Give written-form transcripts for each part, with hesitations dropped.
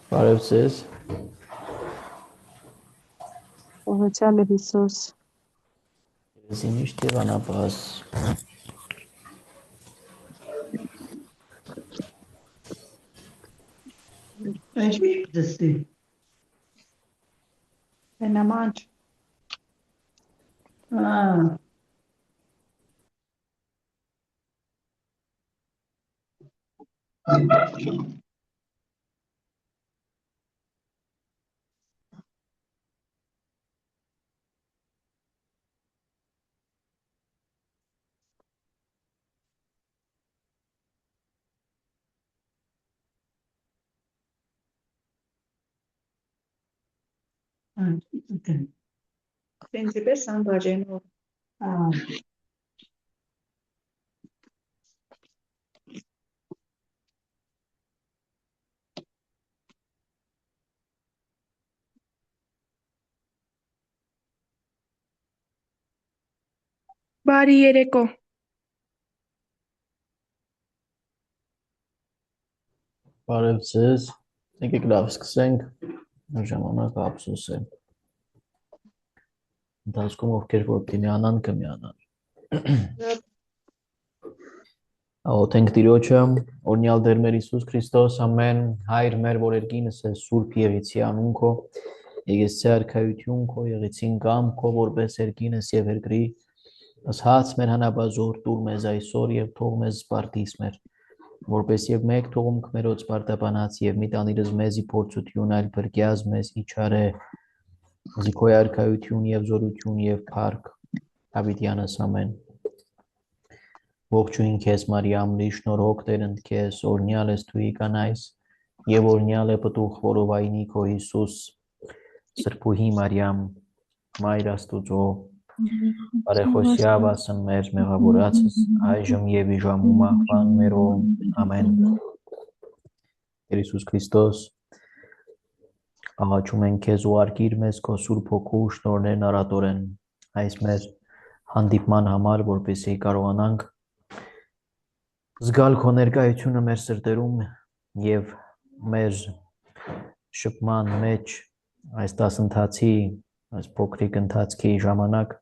Բարև ձեզ։ Ողջույն Հիսուս։ Ես միշտ եւ անապահ։ Ինչ դստի։ Բենամանջ։ Principe San Bajeno. Բարի երեկո։ Բարև ձեզ։ Եկեք լավ սկսենք։ Ժամանակը ափսոս է։ Ընթացքում ովքեր որ կմիանան, կմիանան։ Աղոթենք Տիրոջը, օրհնյալ Տեր մեր Հիսուս Քրիստոս, ամեն Հայր մեր, որ երկինս է սուրբ եղեցի անուն քո, եղեցի արքայություն քո, եղեցին կամ քո, որպես երկինս եւ երկրի, ասած մեր հանապազոր տուր մեզ այսօր եւ թող մեզ սպարտիս մեր, որպես եւ մեկ թողումք մերոց պարտաբանած եւ մի տանիրս մեզի փորձություն այլ բրգյազ մեզ իջարե, զիքոյ արքայություն եւ զորություն եւ փառք, Դավիթյանս ամեն։ Ողջույն քեզ Մարիամ, լիշնորհոք Տեր ընդ քեզ, օրհնյալ ես դու կանայս, եւ օրհնյալ է պտուղ որովայնի քո Հիսուս, Սրբուհի Մարիամ, Մայր Աստուծո, բարեխոսյավ ասն մեր մեղավորացս, այժմ եւ իժամում աղվան մերոն, ամեն։ Տեր Հիսուս Քրիստոս, աղաչում ենք քեզ ու արգիր մեզ քո Սուրբ Հոգու շնորհներն արատորեն, այս մեր հանդիպման համար, որպեսզի կարողանանք զգալ քո ներկայությունը մեր սրտերում եւ մեր շփման մեջ այս դասընթացի, այս փոքրիկ ընթացքի ժամանակ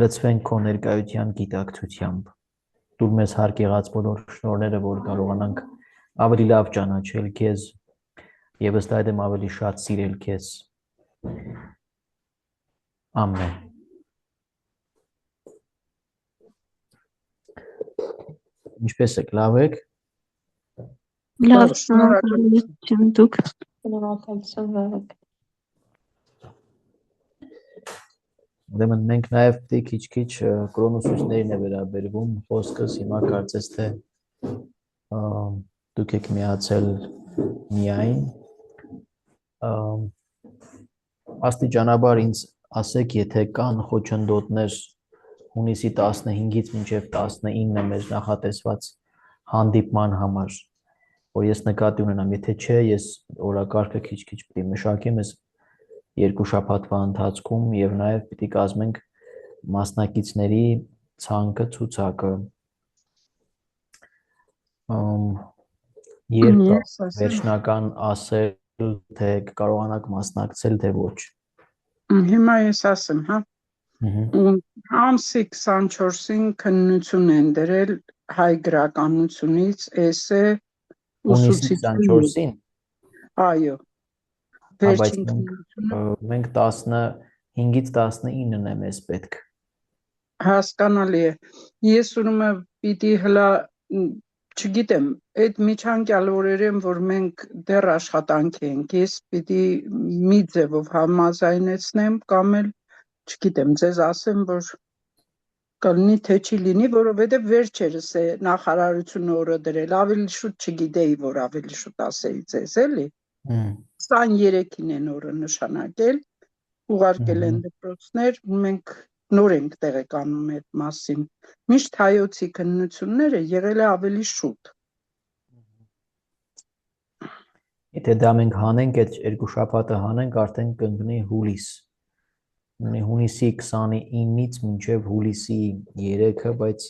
լցվենք քո ներկայության գիտակցությամբ։ Դուր մեզ հարկ եղած բոլոր շնորհները, որ կարողանանք ավելի լավ ճանաչել քեզ եւ ըստ այդմ ավելի շատ սիրել քեզ։ Ամեն։ Ինչպես եք, լավ եք։ Լավ, շնորհակալություն դուք։ Շնորհակալություն։ Ուրեմն մենք նաև պետք է քիչ կրոնուսուցներին է վերաբերվում խոսքս հիմա կարծես թե դուք եք միացել միայն աստիճանաբար ինձ ասեք, եթե կան խոչընդոտներ հունիսի 15-ից մինչև 19 մեր նախատեսված հանդիպման համար, որ ես նկատի ունենամ, եթե չէ, ես օրակարգը քիչ-քիչ պետք է մշակեմ ես երկու շաբաթվա ընթացքում եւ նաեւ պիտի կազմենք մասնակիցների ցանկը ցուցակը երբ վերջնական ասել թե կարողանաք մասնակցել թե ոչ Հիմա ես ասեմ, հա։ Ամսի 24-ին քննություն են դրել հայ գրականությունից, էսե ուսուցիչներին։ Այո։ Վերջին քննությունը մենք 15-ից 19-ն է մեզ պետք։ Հասկանալի է։ Ես ուրեմն պիտի հլա չգիտեմ, այդ միջանկյալ օրերին, որ մենք դեռ աշխատանքի ենք, ես պիտի մի ձևով համաձայնեցնեմ կամ էլ չգիտեմ, ձեզ ասեմ, որ կլինի թե չի լինի, որովհետև վերջերս է նախարարությունը օրը դրել, ավելի շուտ չգիտեի, որ ավելի շուտ ասեի ձեզ, էլի։ 23-ին են օրը նշանակել, ուղարկել են դպրոցներ, մենք նոր ենք տեղեկանում այդ մասին։ Միշտ հայոցի քննությունները եղել է ավելի շուտ։ Եթե դա մենք հանենք, այդ երկու շաբաթը հանենք, արդեն կընկնի հուլիս։ Հունիսի 29-ից մինչև հուլիսի 3-ը, բայց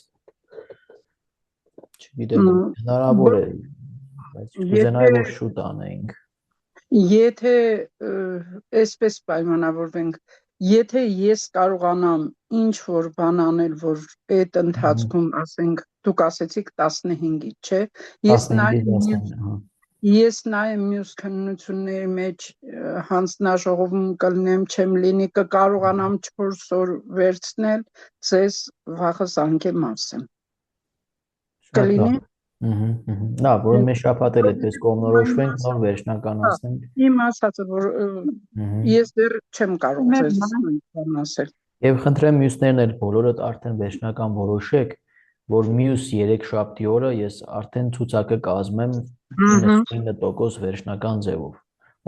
չգիտեմ, հնարավոր է։ բայց կուզենայի որ շուտ անենք։ Եթե այսպես պայմանավորվենք, եթե ես կարողանամ ինչ որ բան անել, որ այդ ընթացքում ասենք դուք ասեցիք 15-ից, չէ, ես նայեմ մյուս քննությունների մեջ հանձնաժողովում կլինեմ, չեմ լինի, կկարողանամ 4 օր վերցնել, ձեզ վաղս անգեմ ասեմ։ Կլինի։ Լավ, որ մեր շաբաթել այդպես կողմնորոշվենք, նոր վերջնականացնենք։ Իմ ասածը, որ ես դեռ չեմ կարող ձեզ ասել։ Եվ խնդրեմ մյուսներն էլ բոլորդ արդեն վերջնական որոշեք, որ մյուս 3 շաբթի օրը ես արդեն ցուցակը կազմեմ 99% վերջնական ձևով,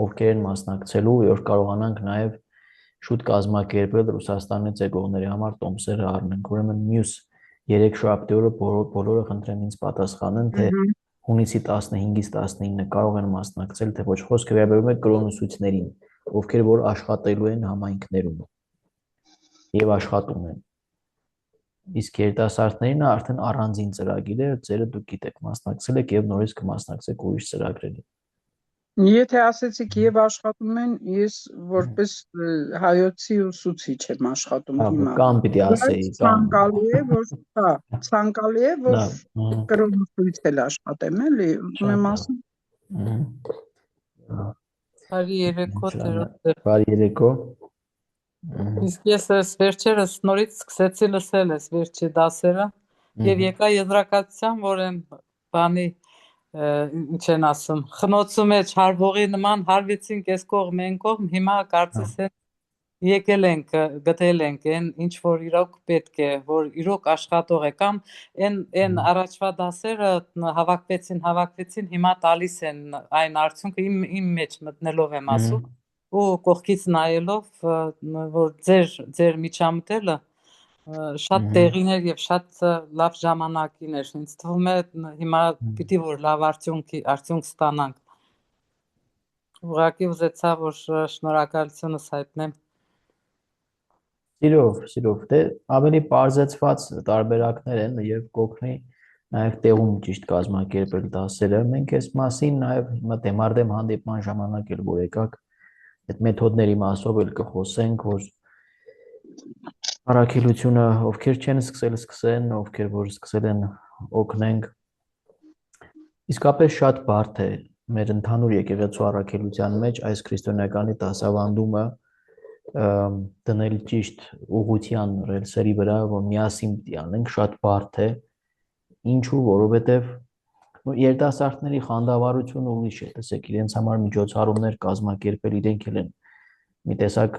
ովքեր են մասնակցելու, որ կարողանանք նաև շուտ կազմակերպել Ռուսաստանից եկողների համար տոմսերը առնենք։ Ուրեմն մյուս 3 շաբթի օրը բոլորը խնդրեմ ինձ պատասխանեն, թե հունիսի 15-ից 19-ը կարող են մասնակցել, թե ոչ, խոսքը վերաբերում է կրոնուսույցներին, ովքեր որ աշխատելու են համայնքներում եւ աշխատում են։ Իսկ երիտասարդներին արդեն առանձին ծրագիր է, ձերը դուք գիտեք, մասնակցել եք եւ նորից կմասնակցեք ուրիշ ծրագրերի։ Եթե ասեցիք եւ աշխատում են, ես որպես հայոցի ուսուցիչ եմ աշխատում հիմա։ Կամ պիտի ասեի, ցանկալի է, որ կրոնուսույց էլ աշխատեմ, էլի, ուրեմն ասում։ Բարի երեկո, տերոջ։ Բարի երեկո։ Իսկ ես այս վերջերս նորից սկսեցի լսել այս վերջի դասերը եւ եկա եզրակացության, որ այն բանի ինչ են ասում, խնոցու մեջ հարվողի նման հարվեցինք այս կողմ այն կողմ, հիմա կարծես եկել ենք, գտել ենք այն ինչ որ իրոք պետք է, որ իրոք աշխատող է կամ այն առաջվա դասերը հավաքվեցին, հիմա տալիս են այն արդյունքը իմ մեջ մտնելով եմ ասում ու կողքից նայելով, որ ձեր միջամտելը շատ տեղիներ եւ շատ լավ ժամանակին էր, ինձ թվում է հիմա պիտի որ լավ արդյունք ստանանք։ Ուղղակի ուզեցա որ շնորհակալությունս հայտնեմ։ Սիրով, դե ավելի բարձեցված տարբերակներ են եւ կօգնի նաեւ տեղում ճիշտ կազմակերպել դասերը։ Մենք այս մասին նաեւ հիմա դեմարդեմ հանդիպման ժամանակ էլ որ եկաք այդ մեթոդների մասով էլ կխոսենք, որ առաքելությունը ովքեր չեն սկսեն, ովքեր որ սկսել են օգնենք։ Իսկապես շատ բարդ է մեր ընդհանուր եկեղեցու առաքելության մեջ այս քրիստոնեականի դասավանդումը դնել ճիշտ ուղղության ռելսերի վրա, որ միասին պիտի անենք, շատ բարդ է։ Ինչու, որովհետև երիտասարդների խանդավառությունը ուրիշ է, տեսեք, իրենց համար միջոցառումներ կազմակերպել, իրենք էլ են մի տեսակ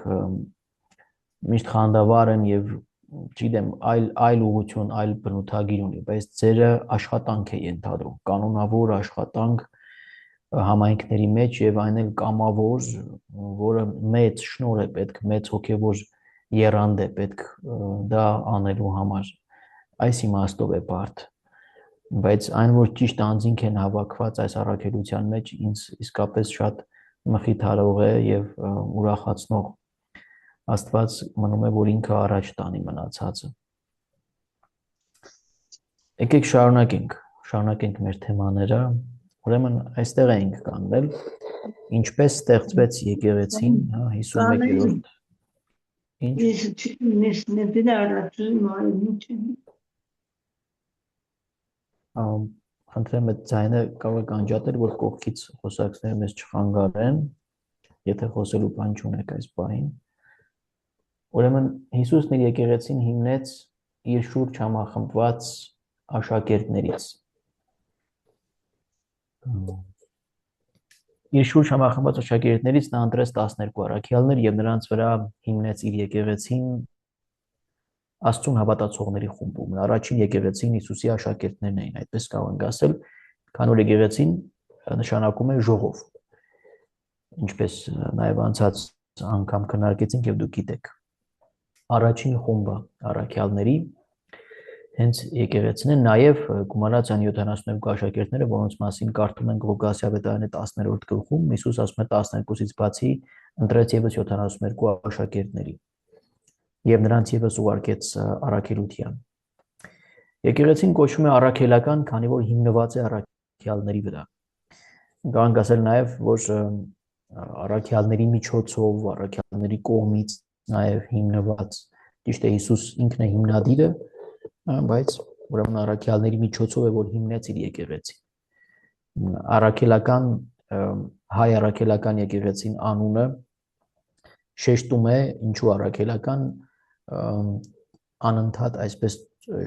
միշտ խանդավառ են եւ չգիտեմ, այլ ուղղություն, այլ բնութագիր ունի, բայց ձերը աշխատանք է ենթադրում, կանոնավոր աշխատանք համայնքների մեջ եւ այն էլ կամավոր, որը մեծ շնորհ է պետք, մեծ հոգեվոր եռանդ է պետք դա անելու համար։ Այս իմաստով է բարդ, բայց այն որ ճիշտ անձինք են հավաքված այս առաքելության մեջ, ինձ իսկապես շատ մխիթարող է եւ ուրախացնող։ Աստված մնում է որ ինքը առաջ տանի մնացածը։ Եկեք շարունակենք մեր թեմաները։ Ուրեմն այստեղ ենք կանգնել, ինչպես ստեղծվեց եկեղեցին, 51-րդ։ Խնդրեմ այդ ձայնը կարող եք անջատել, որ կողքից խոսակցները մեզ չխանգարեն, եթե խոսելու բան չունեք այս պահին։ Ուրեմն Հիսուսն իր եկեղեցին հիմնեց իր շուրջ համախմբված աշակերտներից։ Իր շուրջ համախմբված աշակերտներից նա ընտրեց 12 առաքյալներ եւ նրանց վրա հիմնեց իր եկեղեցին Աստծուն հավատացողների խումբում։ Առաջին եկեղեցին Հիսուսի աշակերտներն էին, այդպես կարող ենք ասել, քանի որ եկեղեցին նշանակում է ժողով։ Ինչպես նաեւ անցած անգամ քննարկեցինք եւ դուք գիտեք։ Առաջին խումբը առաքյալների հենց եկեղեցին է, նաև գումարած են 72 աշակերտները, որոնց մասին կարդում ենք Ղուկաս ավետարանի 10-րդ գլխում, Հիսուս ասում է 12-ից բացի ընտրեց եւս 72 աշակերտների եւ նրանց եւս ուղարկեց առաքելության։ Եկեղեցին կոչվում է առաքելական, քանի որ հիմնված է առաքյալների վրա։ Կարող ասել նաև, որ առաքյալների միջոցով, առաքյալների կողմից նաև հիմնված, ճիշտ է Հիսուս ինքն է հիմնադիրը, բայց ուրեմն առաքյալների միջոցով է որ հիմնեց իր եկեղեցին։ Առաքելական հայ առաքելական եկեղեցին անունը շեշտում է ինչու առաքելական անընդհատ այսպես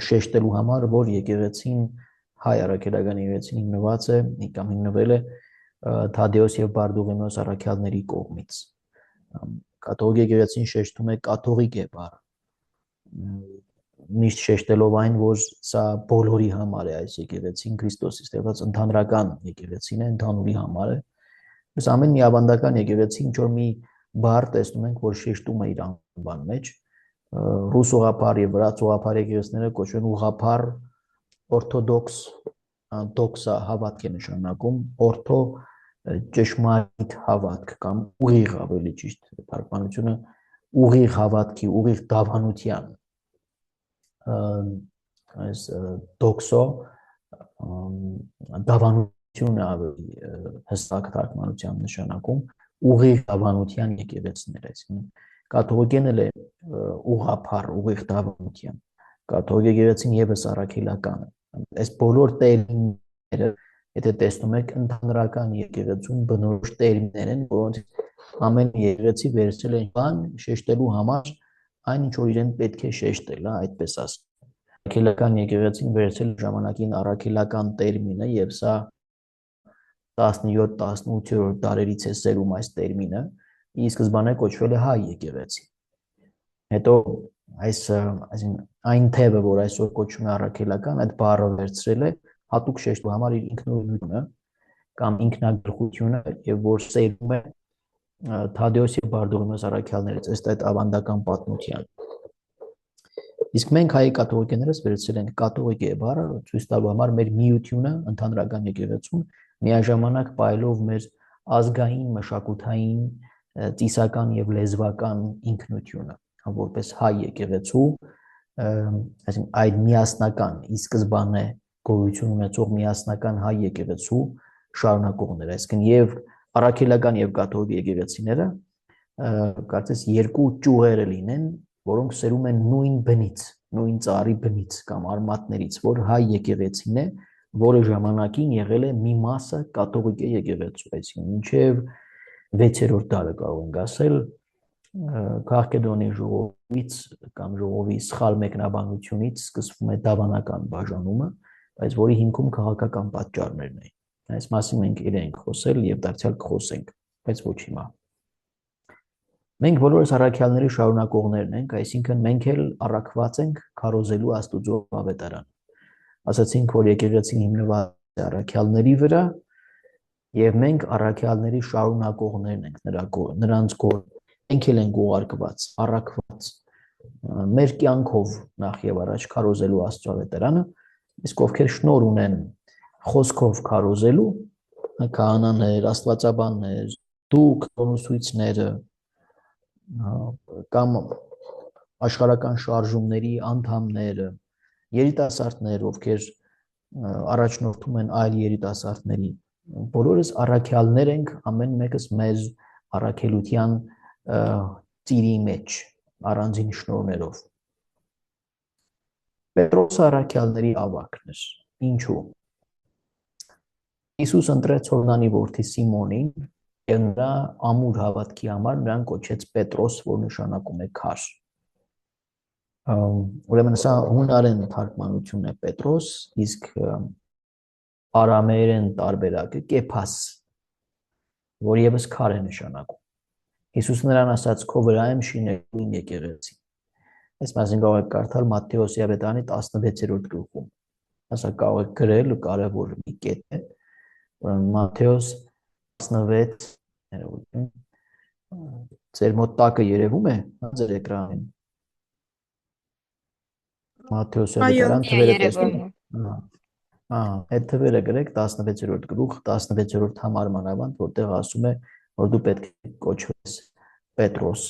շեշտելու համար, որ եկեղեցին հայ առաքելական եկեղեցին հիմնված է կամ հիմնվել է Թադեոս եւ Բարդուղիմեոս առաքյալների կողմից։ Կաթողիկ եկեղեցին շեշտում է կաթողիկ է բառը, միշտ շեշտելով այն, որ սա բոլորի համար է այս եկեղեցին Քրիստոսի ստեղծած ընդհանրական եկեղեցին է, ընդհանուրի համար է։ Բայց ամեն մի ավանդական եկեղեցի ինչ որ մի բառ տեսնում ենք, որ շեշտում է իր անվան մեջ, ռուս ուղղափառ եւ վրաց ուղղափառ եկեղեցիները կոչվում են ուղղափառ օրթոդոքս, դոքսա հավատք է նշանակում, օրթո ճշմարիտ հավատք կամ ուղիղ ավելի ճիշտ թարգմանությունը ուղիղ հավատքի, ուղիղ դավանության, այս դոքսո դավանությունը ավելի հստակ թարգմանությամբ նշանակում ուղիղ դավանության եկեղեցիներ, այսինքն կաթողիկեն էլ է ուղղափառ, ուղիղ դավանության, կաթողիկ եկեղեցին եւս առաքելական է, այս բոլոր տերմինները եթե տեսնում եք ընդհանրական եկեղեցում բնորոշ տերմիններ են, որոնց ամեն եկեղեցի վերցրել է բան շեշտելու համար այն ինչ որ իրեն պետք է շեշտել, այդպես ասած։ Առաքելական եկեղեցին վերցրել ժամանակին առաքելական տերմինը եւ սա 17-18-րդ դարերից է սերում այս տերմինը, ի սկզբանե կոչվել է հայ եկեղեցի։ Հետո այսինքն այն թևը, որ այսօր կոչվում է առաքելական, այդ բառը վերցրել է հատուկ շեշտելու համար իր ինքնուրույնությունը կամ ինքնագլխությունը եւ որ սերում է Թադեոս եւ Բարդուղիմեոս առաքյալներից ըստ այդ ավանդական պատմության։ Իսկ մենք հայ կաթողիկներս վերցրել ենք կաթողիկե բառը ցույց տալու համար մեր միությունը ընդհանրական եկեղեցում միաժամանակ պայելով մեր ազգային, մշակութային, ծիսական եւ լեզվական ինքնությունը, որպես հայ եկեղեցու, այսինքն այդ միասնական ի սկզբանե գոյություն ունեցող միասնական հայ եկեղեցու շարունակողներ, այսինքն եւ առաքելական եւ կաթողիկ եկեղեցիները կարծես երկու ճյուղերը լինեն, որոնք սերում են նույն բնից, նույն ծառի բնից կամ արմատներից, որ հայ եկեղեցին է, որը ժամանակին եղել է մի մասը կաթողիկ եկեղեցու, այսինքն մինչև 6-րդ դարը կարող ենք ասել Քաղկեդոնի ժողովից կամ ժողովի սխալ մեկնաբանությունից սկսվում է դավանական բաժանումը, բայց որի հիմքում քաղաքական պատճառներն են։ Այս մասին մենք իրենք խոսել եւ դարձյալ կխոսենք, բայց ոչ հիմա։ Մենք բոլորս առաքյալների շարունակողներն ենք, այսինքն մենք էլ առաքված ենք քարոզելու Աստուծո ավետարանը։ Ասացինք, որ եկեղեցին հիմնված է առաքյալների վրա եւ մենք առաքյալների շարունակողներն ենք նրանց կողմ։ Մենք էլ ենք ուղարկված, առաքված մեր կյանքով նախ եւ առաջ քարոզելու Աստծո ավետարանը, իսկ ովքեր շնորհ ունեն խոսքով քարոզելու, քահանաներ, աստվածաբաններ, դուք, կոնուսույցները կամ աշխարհական շարժումների անդամները, երիտասարդներ, ովքեր առաջնորդում են այլ երիտասարդների, բոլորս առաքյալներ ենք, ամեն մեկս մեզ առաքելության ծիրի մեջ, առանձին շնորհներով։ Պետրոս առաքյալների ավագն էր, ինչու։ Հիսուս ընտրեց Հովնանի որդի Սիմոնին եւ նրա ամուր հավատքի համար նրան կոչեց Պետրոս, որ նշանակում է քար։ Ուրեմն սա հունարեն թարգմանությունն է Պետրոս, իսկ արամեերեն տարբերակը Կեփաս, որ եւս քար է նշանակում։ Հիսուս նրան ասաց. «Քո վրա եմ շինելու իմ եկեղեցին»։ Այս մասին կարող եք կարդալ Մատթեոսի ավետարանի 16-րդ գլխում։ Ասա կարող եք գրել, կարևոր մի կետ է։ Մատթեոս 16 ձեր մոտ տակը երևում է ձեր էկրանին։ Մատթեոսի ավետարան թվերը տեսնում եք։ Այդ թվերը գրեք 16-րդ գլուխ, 16-րդ համարման ավանդ, որտեղ ասում է, որ դու պետք է կոչվես Պետրոս։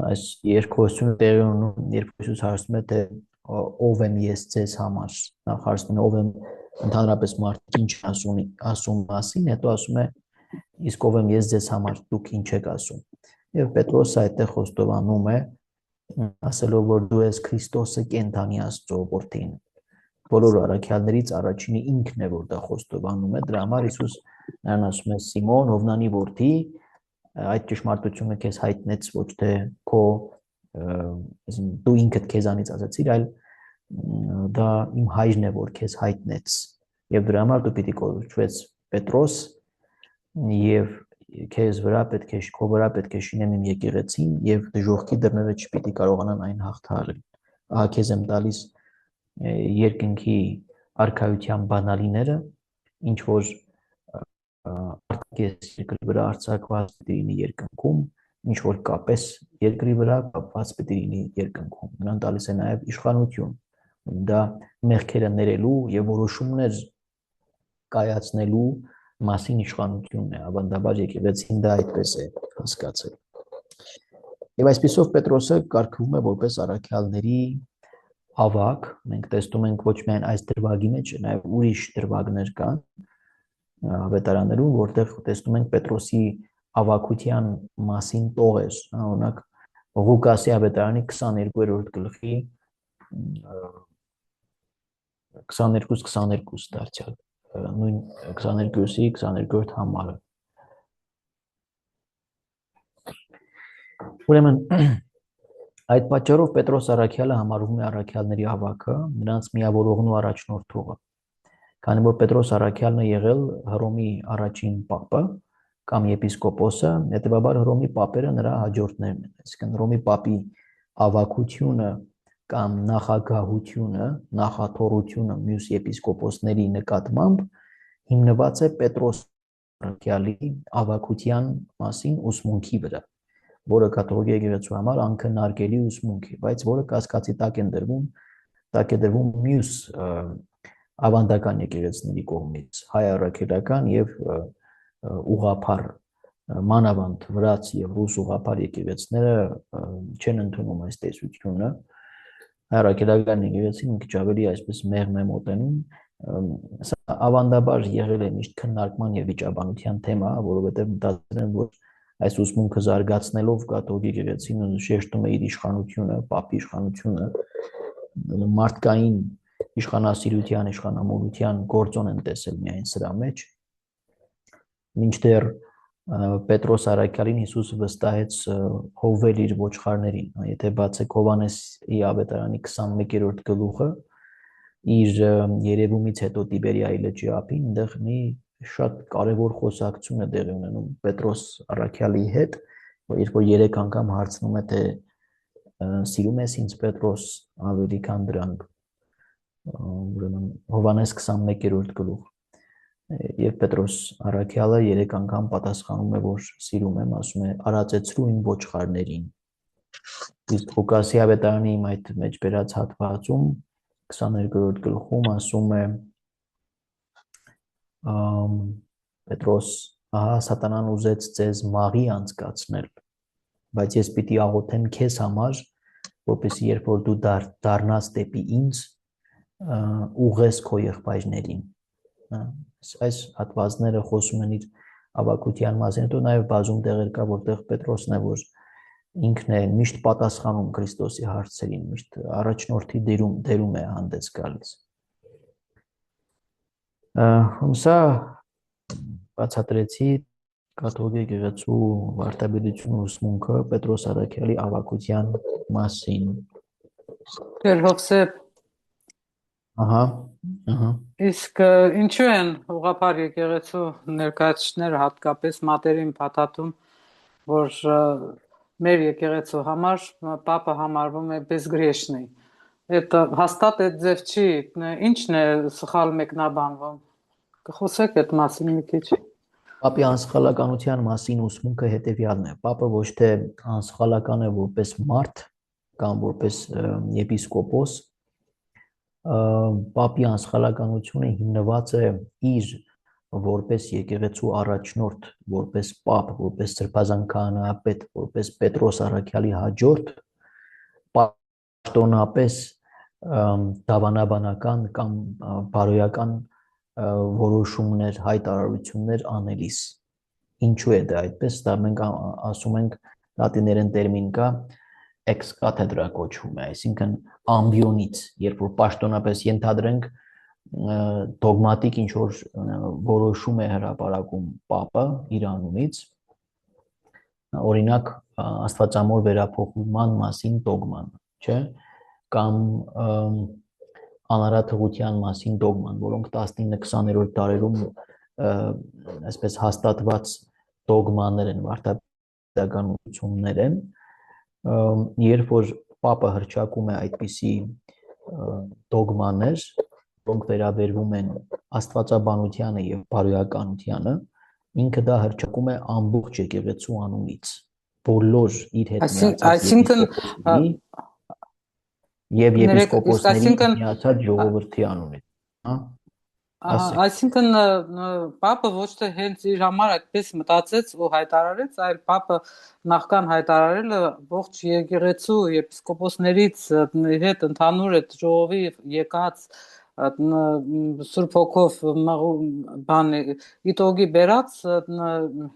Այս երկխոսությունը տեղի ունում, երբ Հիսուս հարցնում է, թե ով եմ ես ձեզ համար, նախ հարցնում է ով եմ ընդհանրապես մարդիկ ինչ ասում մասին, հետո ասում է իսկ ով եմ ես ձեզ համար, դուք ինչ եք ասում։ Եվ Պետրոսը այդտեղ խոստովանում է, ասելով որ դու ես Քրիստոսը կենդանի Աստծո որդին։ Բոլոր առաքյալներից առաջինը ինքն է, որ դա խոստովանում է, դրա համար Հիսուս նրան ասում է Սիմոն, Հովնանի որդի, այդ ճշմարտությունը քեզ հայտնեց ոչ թե քո, դու ինքդ քեզանից ասացիր, այլ դա իմ հայրն է, որ քեզ հայտնեց։ Եվ դրա համար դու պիտի կոչվես Պետրոս, եւ քեզ վրա պետք է քո վրա պետք է շինեմ իմ եկեղեցին, եւ դժոխքի դռները չպիտի կարողանան այն հաղթահարել։ Ահա քեզ եմ տալիս երկնքի արքայության բանալիները, ինչ որ արտաքես երկրի վրա արձակված պիտի լինի երկնքում, ինչ որ կապես երկրի վրա կապված պիտի լինի երկնքում։ Նրան տալիս է նաև իշխանություն, դա մեղքերը ներելու եւ որոշումներ կայացնելու մասին իշխանությունն է, ավանդաբար եկեղեցին դա այդպես է հասկացել։ Եվ այսպիսով Պետրոսը կարգվում է որպես առաքյալների ավակ, մենք տեսնում ենք ոչ միայն այս դրվագի մեջ, նաև ուրիշ դրվագներ կան ավետարաններում, որտեղ տեսնում ենք Պետրոսի ավակության մասին տողեր, օրինակ Ղուկասի ավետարանի 22-րդ գլխի 22-22 դարձյալ, նույն 22-ի 22-րդ համարը։ Ուրեմն այդ պատճառով Պետրոս առաքյալը համարվում է առաքյալների ավակը, նրանց միավորողն ու առաջնորդողը։ Քանի որ Պետրոս առաքյալն է եղել Հռոմի առաջին պապը կամ եպիսկոպոսը, հետևաբար Հռոմի պապերը նրա հաջորդներն են։ Այսինքն Հռոմի պապի ավակությունը կամ նախագահությունը, նախաթորությունը մյուս եպիսկոպոսների նկատմամբ հիմնված է Պետրոս առաքյալի ավակության մասին ուսմունքի վրա, որը կաթողիկ եկեղեցու համար անքննարկելի ուսմունք է, բայց որը կասկածի տակ է դրվում մյուս ավանդական եկեղեցիների կողմից, հայ առաքելական եւ ուղղափառ մանավանդ վրաց եւ ռուս ուղղափառ եկեղեցիները չեն ընդունում այս տեսությունը։ Հայ առաքելական եկեղեցին մի քիչ ավելի այսպես մեղմ է մոտենում, սա ավանդաբար եղել է միշտ քննարկման եւ վիճաբանության թեմա, որովհետեւ մտածել են, որ այս ուսմունքը զարգացնելով կաթողիկ եկեղեցին շեշտում է իր իշխանությունը, պապի իշխանությունը, մարդկային իշխանասիրության, իշխանամոլության գործոն են տեսել միայն սրա մեջ, մինչդեռ Պետրոս առաքյալին Հիսուս վստահեց հովվել իր ոչխարներին, եթե բացեք Հովհաննեսի ավետարանի 21-րդ գլուխը, իր երևումից հետո Տիբերիայի լճի ափին, այնտեղ մի շատ կարևոր խոսակցություն է տեղի ունենում Պետրոս առաքյալի հետ, երբ որ 3 անգամ հարցնում է, թե սիրում ես ինձ Պետրոս ավելի քան դրանք, ուրեմն Հովհաննես 21-րդ գլուխ, եւ Պետրոս առաքյալը 3 անգամ պատասխանում է, որ սիրում եմ, ասում է արածեցրու իմ ոչխարներին։ Իսկ Ղուկասի ավետարանի այդ մեջ բերած հատվածում 22-րդ գլխում ասում է Պետրոս, ահա սատանան ուզեց ձեզ մաղի անցկացնել, բայց ես պիտի աղոթեմ քեզ համար, որպեսզի երբ որ դու դառնաս դեպի ինձ, ուղես քո եղբայրներին։ Այս հատվածները խոսում են իր ավակության մասին, հետո նաև բազում տեղեր կա, որտեղ Պետրոսն է, որ ինքն է միշտ պատասխանում Քրիստոսի հարցերին, միշտ առաջնորդի դերում է հանդես գալիս։ Սա բացատրեցի կաթողիկ եկեղեցու վարդապետությունը ուսմունքը Պետրոս առաքյալի ավակության մասին։ Դեր Հովսեփ, իսկ ինչու են ուղղափառ եկեղեցու ներկայացուցիչները հատկապես մատերին փաթաթում, որ մեր եկեղեցու համար պապը համարվում է безгрешный։ Это հաստատ այդ ձև չի, ինչն է սխալ մեկնաբանվում։ Կխոսեք այդ մասին մի քիչ։ Պապի անսխալականության մասին ուսմունքը հետևյալն է. Պապը ոչ թե անսխալական է որպես մարդ կամ որպես եպիսկոպոս, պապի անսխալականությունը հիմնված է իր որպես եկեղեցու առաջնորդ, որպես պապ, որպես սրբազան քահանայապետ, որպես Պետրոս առաքյալի հաջորդ, պաշտոնապես դավանաբանական կամ բարոյական որոշումներ, հայտարարություններ անելիս։ Ինչու է դա այդպես, դա մենք ասում ենք լատիներեն տերմին կա ex cathedra կոչվում է, այսինքն ամբիոնից, երբ որ պաշտոնապես ենթադրենք դոգմատիկ ինչ որ որոշում է հրապարակում պապը իր անունից, օրինակ աստվածամոր վերափոխման մասին դոգման, չէ՞, կամ անարաթողության մասին դոգման, որոնք 19-20-րդ դարերում այսպես հաստատված դոգմաներ են, վարդապետական ուսումներ են, երբ որ պապը հռչակում է այդպիսի դոգմաներ, որոնք վերաբերվում են աստվածաբանությանը եւ բարոյականությանը, ինքը դա հռչակում է ամբողջ եկեղեցու անունից, բոլոր իր հետ միացած եւ եպիսկոպոսների միացած ժողովրդի անունից, հա։ Այսինքն պապը ոչ թե հենց իր համար այդպես մտածեց ու հայտարարեց, այլ պապը նախքան հայտարարելը ողջ եկեղեցու եպիսկոպոսներից իր հետ ընդհանուր այդ ժողովի եկած Սուրբ Հոգով իտոգի բերած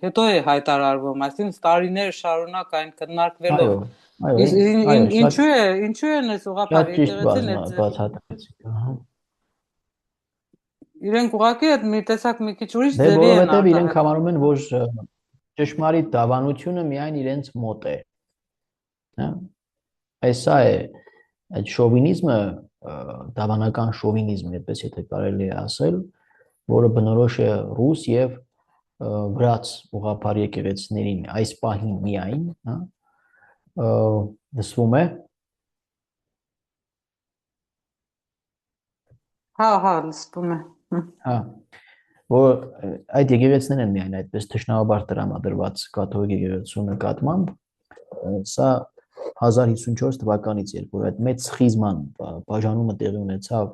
հետո է հայտարարվում, այսինքն տարիներ շարունակ այն քննարկվելով ինչու է այս ուղղափառ եկեղեցին բացատրեցիք, ահա։ Իրենք ուղղակի այդ մի տեսակ մի քիչ ուրիշ ձևի են որովհետև իրենք համարում են, որ ճշմարիտ դավանությունը միայն իրենց մոտ է, հա։ Այսա է այդ շովինիզմը, դավանական շովինիզմը, այդպես եթե կարելի է ասել, որը բնորոշ է ռուս եւ վրաց ուղղափառ եկեղեցիներին այս պահին միայն, հա, դասվում է։ Հա, լսվում է։ Հա, որ այդ եկեղեցիներն են միայն այդպես թշնամաբար տրամադրված կաթոլիկ եկեղեցու նկատմամբ, սա 1054 թվականից, երբ որ այդ մեծ սխիզման բաժանումը տեղի ունեցավ,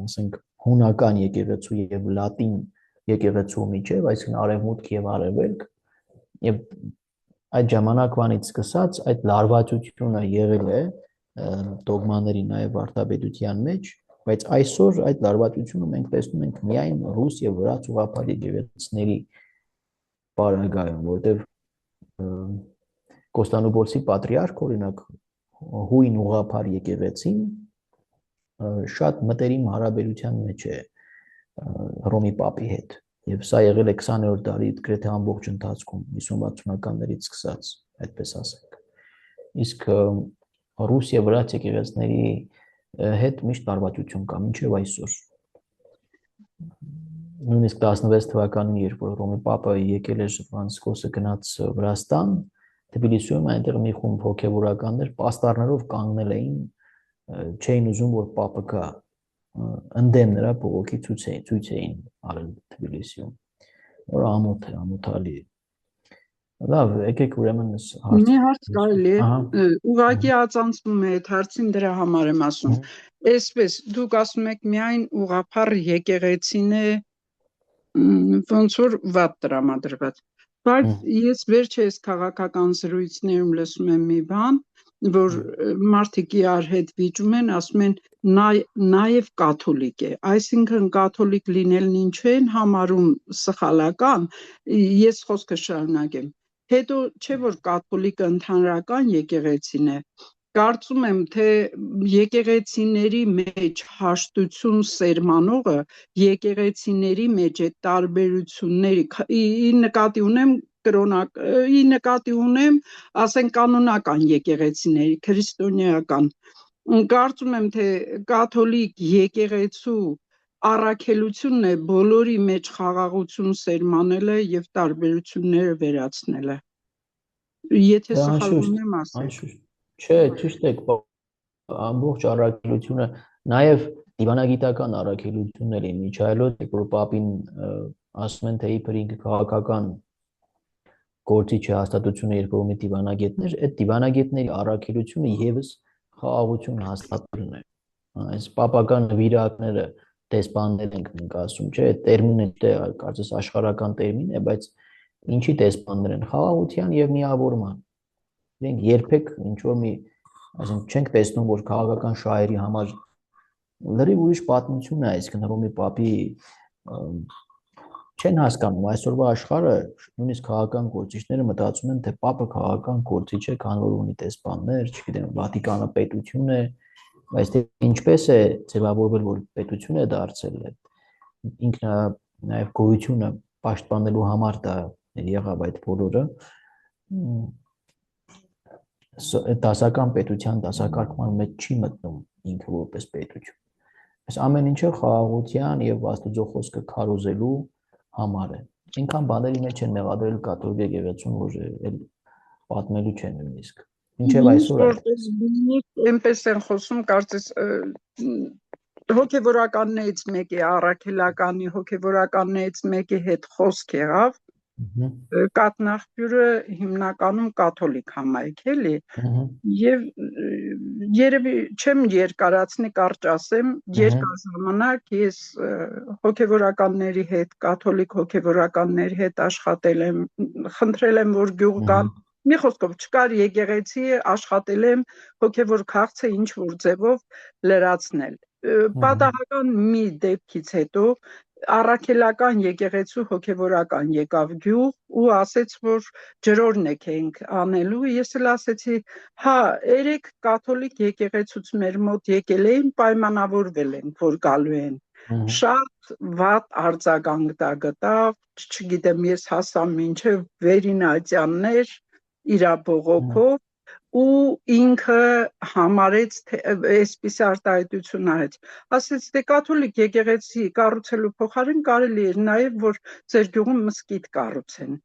ասենք հունական եկեղեցու եւ լատին եկեղեցու միջեւ, այսինքն արևմուտք եւ արևելք, եւ այդ ժամանակվանից սկսած այդ լարվածությունը եղել է դոգմաների նաեւ վարդապետության մեջ, բայց այսօր այդ լարվածությունը մենք տեսնում ենք միայն ռուս եւ վրաց ուղղափառ եկեղեցիների պարագայում, որտեղ Կոստանդնուպոլսի պատրիարք, օրինակ, հույն ուղղափառ եկեղեցին շատ մտերիմ հարաբերության մեջ է Հռոմի պապի հետ, եւ սա եղել է 20-րդ դարի գրեթե ամբողջ ընթացքում 50-60-ականներից սկսած, այդպես ասենք։ Իսկ ռուս եւ վրաց եկեղեցիների հետ միշտ լարվածություն կա մինչև այսօր։ Նույնիսկ 16 թվականին, երբ որ Հռոմի պապը եկել էր Ֆրանցիսկոսը գնաց Վրաստան, Թբիլիսիում այնտեղ մի խումբ հոգևորականներ պաստառներով կանգնել էին, չէին ուզում, որ պապը գա, ընդդեմ նրա բողոքի ցույց էին արել Թբիլիսիում, որ ամոթ է, ամոթալի է։ Լավ, եկեք ուրեմն մի հարց կարելի է, ուղղակի ածանցվում է այդ հարցին, դրա համար եմ ասում։ Այսպես, դուք ասում եք միայն ուղղափառ եկեղեցին է ոնց որ վատ տրամադրված։ Բայց ես վերջերս քաղաքական զրույցներում լսում եմ մի բան, որ մարդիկ իրար հետ վիճում են, ասում են նաև կաթոլիկ է, այսինքն կաթոլիկ լինելն ինչ են համարում սխալական, ես խոսքը շարունակեմ։ Հետո չէ որ կաթոլիկը ընդհանրական եկեղեցին է, կարծում եմ թե եկեղեցիների մեջ հաշտություն սերմանողը եկեղեցիների մեջ է տարբերությունների նկատի ունեմ ասենք կանոնական եկեղեցիների քրիստոնեական կարծում եմ թե կաթոլիկ եկեղեցու առաքելությունն է բոլորի մեջ խաղաղություն սերմանելը եւ տարբերությունները վերացնելը։ Եթե սխալվում եմ ասեք։ Չէ, ճիշտ եք, ամբողջ առաքելությունը, նաեւ դիվանագիտական առաքելություններ են միջայլոց, որ պապին ասում են թե իբր ինքը քաղաքական գործիչի հաստատությունը երկրորդ դիվանագետներ, այդ դիվանագետների առաքելությունը եւս խաղաղություն հաստատելն է։ Այս պապական վիրակները դեսպաններ ենք մենք ասում, չէ, այդ տերմինը դե կարծես աշխարհական տերմին է, բայց ինչի դեսպաններ են, խաղաղության եւ միավորման։ Մենք երբեք ինչ որ մի Այսինքն չենք տեսնում, որ քաղաքական շահերի համար լրիվ ուրիշ պատմություն է, այսինքն Հռոմի Պապի չեն հասկանում այսօրվա աշխարհը, նույնիսկ քաղաքական գործիչները մտածում են, թե Պապը քաղաքական գործիչ է, քանի որ ունի տեսպաններ, չգիտեմ, Վատիկանը պետություն է, բայց թե ինչպես է ձևավորվել, որ պետություն է դարձել, ինքնը նաև գոյությունը պաշտպանելու համար դա եղավ այդ բոլորը, դասական պետության դասակարգման մեջ չի մտնում ինքը որպես պետություն։ Այս ամեն ինչը խաղաղության եւ Աստծո խոսքը քարոզելու համար է։ Ինքան բաների մեջ են մեղադրել կաթոլիկ եկեղեցուն, որ էլ պատմելու չեն նույնիսկ։ Ինչեւ այսօր այնպես են խոսում, կարծես հոգևորականներից մեկի առաքելականի հոգևորականներից մեկի հետ խոսք եղավ, կաթնախբյուրը հիմնականում կաթոլիկ համայնք էլի, եւ երևի չեմ երկարացնի կարճ ասեմ, երկար ժամանակ ես հոգևորականների հետ, կաթոլիկ հոգևորականների հետ աշխատել եմ, խնդրել եմ, որ գյուղ կան, մի խոսքով չկար եկեղեցի, աշխատել եմ հոգևոր քաղցը ինչ որ ձևով լրացնել։ Պատահական մի դեպքից հետո առաքելական եկեղեցու հոգևորական եկավ գյուղ ու ասեց, որ ջրորնեք ենք անելու, ես էլ ասեցի, հա, երեք կաթոլիկ եկեղեցուց մեր մոտ եկել էին, պայմանավորվել են, որ գալու են։ Շատ վատ արձագանք դա գտավ, չգիտեմ, ես հասա մինչև վերին ատյաններ իր բողոքով ու ինքը համարեց այսպիսի արտահայտություն արեց, ասեց թե կաթոլիկ եկեղեցի կառուցելու փոխարեն կարելի էր նաև որ ձեր գյուղում մզկիթ կառուցեն,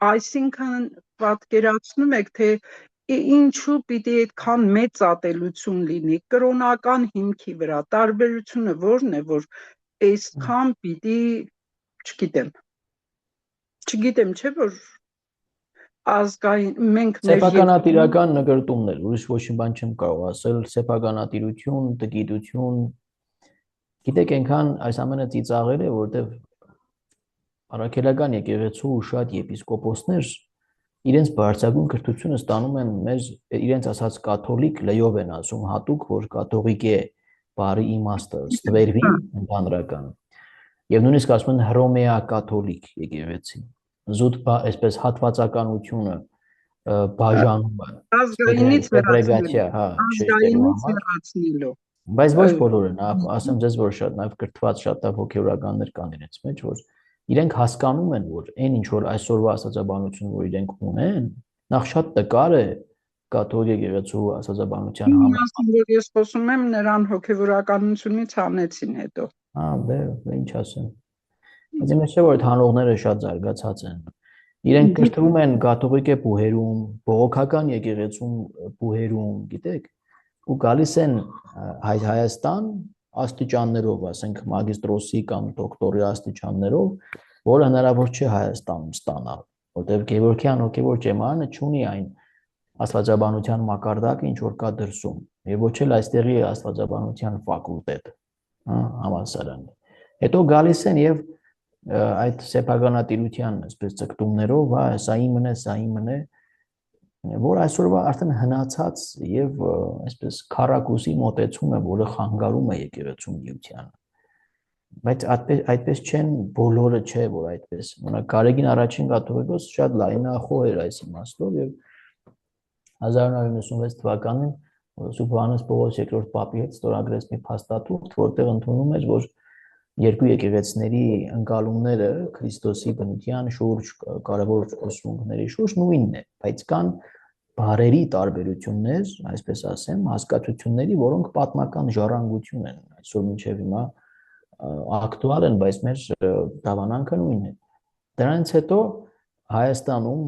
այսինքն պատկերացնում եք թե ինչու պիտի այդքան մեծ ատելություն լինի կրոնական հիմքի վրա, տարբերությունը որն է, որ այսքան պիտի չգիտեմ, չէ՞ որ ազգային մենք սեփականատիրական նկրտումներ, ուրիշ ոչ մի բան չեմ կարող ասել, սեփականատիրություն, տգիտություն, գիտեք, այնքան այս ամենը ծիծաղել է, որտեղ առաքելական եկեղեցու շատ եպիսկոպոսներ իրենց բարձրագույն կրթությունը ստանում են մեր իրենց ասած կաթոլիկ լեյով են ասում հատուկ, որ կաթողիկ է բարի իմաստը ստվերվի ընդհանրական եւ նույնիսկ ասում են հռոմեա կաթոլիկ եկեղեցի զուտ այսպես հատվածականությունը բաժանումը ազգայինից վերացնելու բայց ոչ բոլորը ասեմ ձեզ որ շատ նաեւ կրթված շատ հոգեորականներ կան իրենց մեջ որ իրենք հասկանում են որ այն ինչ որ այսօրվա աստվածաբանությունը որ իրենք ունեն նախ շատ տկար է կաթոլիկ եկեղեցու աստվածաբանության համար որ ես խոսում եմ նրան հոգեորականությունից հանեցին հետո դե ինչ ասեմ Բայց ես չէ որ հանողները շատ զարգացած են իրենք կրթվում են կաթողիկ բուհերում բողոքական եկեղեցում բուհերում գիտեք ու գալիս են Հայաստան աստիճաններով, ասենք մագիստրոսի կամ դոկտորի աստիճաններով, որը հնարավոր չէ Հայաստանում ստանալ, որտեղ Գևորգյան հոգևոր ճեմարանը չունի այն աստվածաբանության մակարդակը, ինչ որ կա դրսում, եւ ոչ էլ այստեղի աստվածաբանության ֆակուլտետ, համալսարանը։ Հետո գալիս են եւ այդ սեփականատիրության այսպես ցկտումներով, սա իմն է, որ այսօրվա արդեն հնացած եւ այսպես քարակուսի մոտեցում է, որը խանգարում է եկեղեցու միությանը։ Բայց այդպես չեն բոլորը չէ, որ այդպես։ Օրինակ Գարեգին առաջին կաթողիկոս շատ լայնախոհ էր այս իմաստով եւ 1996 թվականին Սուրբ Հովհաննես Պողոս II Պապի հետ ստորագրեց մի փաստաթուղթ, որտեղ ընդունում էր, որ երկու եկեղեցիների ընկալումները Քրիստոսի բնության շուրջ, կարևոր ուսումնքների շուրջ նույնն է, բայց կան բարերի տարբերություններ, այսպես ասեմ, հասկացությունների, որոնք պատմական ժառանգություն են, այսօր մինչև հիմա ակտուալ են, բայց մեր դավանանքը նույնն է։ Դրանից հետո Հայաստանում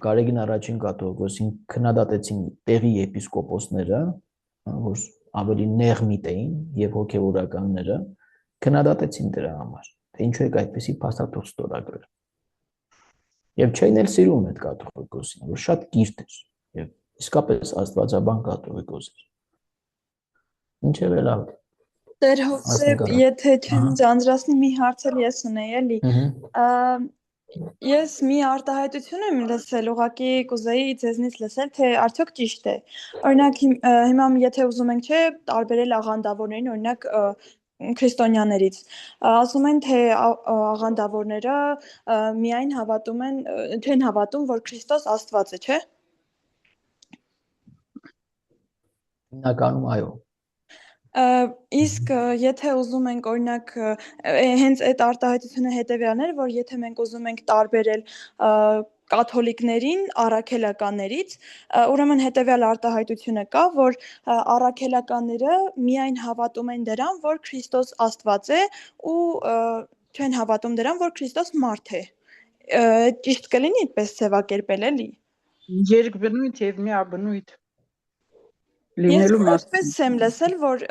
Գարեգին առաջին կաթողիկոսին քննադատեցին տեղի եպիսկոպոսները, որ ավելի նեղմիտ էին եւ հոգեվորականները քննադատեցին դրա համար, թե ինչու եք այդպեսի փաստաթուղթ ստորագրել։ Եվ չէին էլ սիրում այդ կաթողիկոսին, որ շատ կիրթ էր եւ իսկապես աստվածաբան կաթողիկոս էր։ Ինչեւ է լավ։ Տեր Հովսեփ, եթե չեմ ձանձրացնի մի հարց էլ ես ունեի էլի։ Ես մի արտահայտություն եմ լսել, ուղղակի կուզեի ձեզնից լսել, թե արդյոք ճիշտ է։ Օրինակ հիմա եթե ուզում ենք չէ տարբերել աղանդավորներին, օրինակ քրիստոնյաներից, ասում են թե աղանդավորները միայն չեն հավատում, որ Քրիստոս Աստված է, չէ՞։ Հիմնականում այո։ Իսկ եթե ուզում ենք օրինակ հենց այդ արտահայտությունը հետևյալն էր, որ եթե մենք ուզում ենք տարբերել կաթոլիկներին առաքելականներից, ուրեմն հետևյալ արտահայտությունը կա, որ առաքելականները միայն հավատում են դրան, որ Քրիստոս Աստված է ու չեն հավատում դրան, որ Քրիստոս մարդ է։ Ճիշտ կլինի այդպես ձևակերպել, էլի։ Երկբնույթ եւ միաբնույթ Ես լինելու այդպես եմ լսել, որ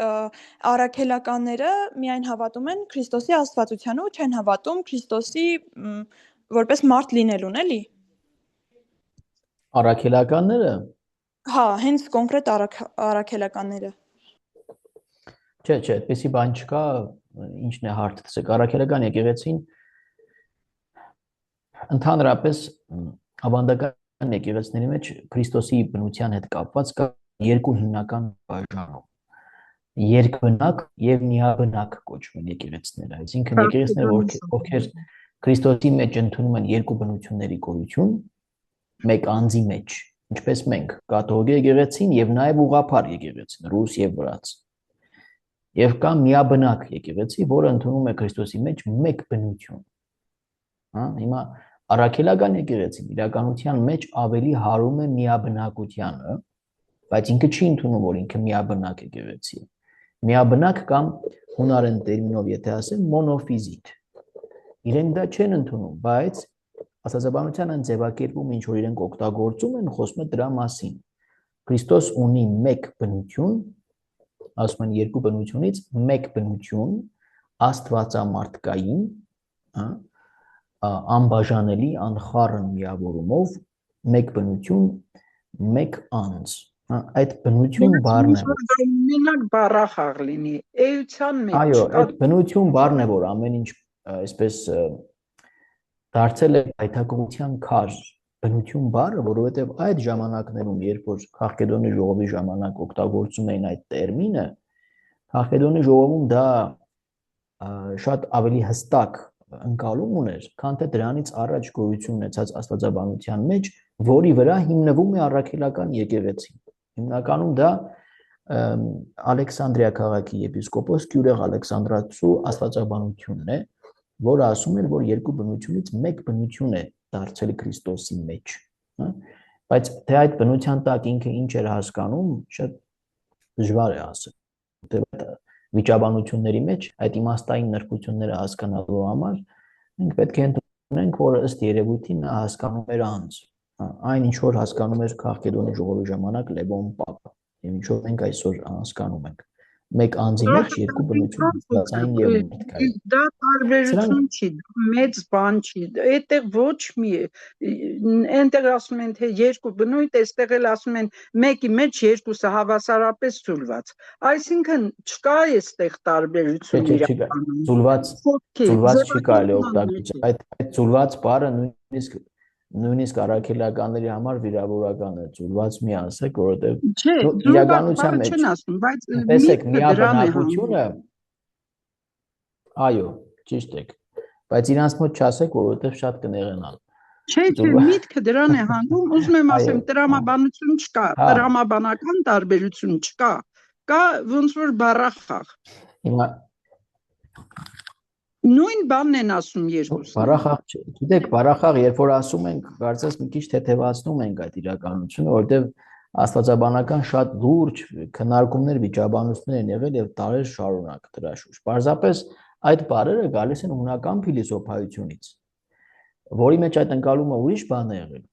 առաքելականները միայն հավատում են Քրիստոսի աստվածությանը ու չեն հավատում Քրիստոսի որպես մարդ լինելուն, էլի։ Առաքելականները։ Հա, հենց կոնկրետ առաքելականները։ Չէ, այդպեսի բան չկա, ինչն է հարցը, տեսեք, առաքելական եկեղեցին ընդհանրապես ավանդական եկեղեցիների մեջ Քրիստոսի բնության հետ կապված կա երկու հիմնական բաժանում. երկբնակ եւ միաբնակ կոչվում են եկեղեցիները, այսինքն եկեղեցիները, ովքեր Քրիստոսի մեջ ընդունում են երկու բնությունների գոյություն, մեկ անձի մեջ, ինչպես մենք, կաթողիկ եկեղեցին եւ նաեւ ուղղափառ եկեղեցին, ռուս եւ վրաց։ Եվ կա միաբնակ եկեղեցի, որը ընդունում է Քրիստոսի մեջ մեկ բնություն։ Հա, հիմա առաքելական եկեղեցին իրականության մեջ ավելի հարում է միաբնակությանը, բայց ինքը չի ընդունում, որ ինքը միաբնակ եկեղեցի է։ Միաբնակ կամ հունարեն տերմինով եթե ասեմ մոնոֆիզիտ։ Իրենք դա չեն ընդունում, բայց աստվածաբանության են ձևակերպում, ինչ որ իրենք օգտագործում են, խոսում է դրա մասին։ Քրիստոս ունի մեկ բնություն, ասում են երկու բնությունից մեկ բնություն, աստվածամարտկային, անբաժանելի, անխառն միավորումով, մեկ բնություն, մեկ անձ։ Այդ բնություն բառն է։ Մենակ բառախաղ լինի, էության մեջ։ Այո, այդ բնություն բառն է, որ ամեն ինչ այսպես դարձել է հայթակողության քար։ Բնություն բառը, որովհետև այդ ժամանակներում, երբ որ Խաղկեդոնի ժողովի ժամանակ օգտագործում էին այդ տերմինը, Խաղկեդոնի ժողովում դա շատ ավելի հստակ ընկալում ուներ, քան թե դրանից առաջ գոյություն ունեցած աստվածաբանության մեջ, որի վրա հիմնվում է առաքելական եկեղեցին։ Հիմնականում դա Ալեքսանդրիա քաղաքի եպիսկոպոս Գյուրեղ Ալեքսանդրացու աստվածաբանությունն է, որը ասում էր, որ երկու բնությունից մեկ բնություն է դարձել Քրիստոսի մեջ, բայց թե այդ բնության տակ ինքը ինչ էր հասկանում, շատ դժվար է ասել։ Վիճաբանությունների մեջ այդ իմաստային նրբությունները հասկանալու համար մենք պետք է ընդունենք, որ ըստ երևույթին նա հասկանում էր անձ, այն ինչ որ հասկանում էր Խաղկեդոնի ժողովի ժամանակ Լևոն Պապը, եւ ինչ որ մենք այսօր հասկանում ենք։ Մեկ անձի մեջ երկու բնություն աստվածային եւ մարդկային։ Դա տարբերություն չի, մեծ բան չի։ Այդտեղ ոչ մի այնտեղ ասում են թե երկու բնույթ, այստեղ էլ ասում են մեկի մեջ երկուսը հավասարապես զուլված։ Այսինքն չկա այստեղ տարբերություն իրականում։ Զուլված չի կարելի օգտագործել։ Այդ զուլված բառը նույնիսկ առաքելականների համար վիրավորական է, զուլված մի ասեք, որովհետև իրականության մեջ չեն ասում, բայց տեսեք միաբնակությունը, այո, ճիշտ եք, բայց իրանց մոտ չասեք, որովհետև շատ կնեղանան։ Չէ, միտքը դրան է հանգում, ուզում եմ ասեմ, տրամաբանություն չկա, տրամաբանական տարբերություն չկա, կա ոնց որ բառախաղ։ Հիմա Նույն բանն են ասում երկուսը։ Բառախաղ չէ։ Գիտեք, բառախաղ, երբ որ ասում ենք, կարծես մի քիչ թեթևացնում ենք այդ իրականությունը, որովհետև աստվածաբանական շատ լուրջ քննարկումներ, վիճաբանություններ են եղել եւ տարեր շարունակ դրա շուրջ։ Պարզապես այդ բառերը գալիս են հունական փիլիսոփայությունից, որի մեջ այդ ընկալումը ուրիշ բան է եղել։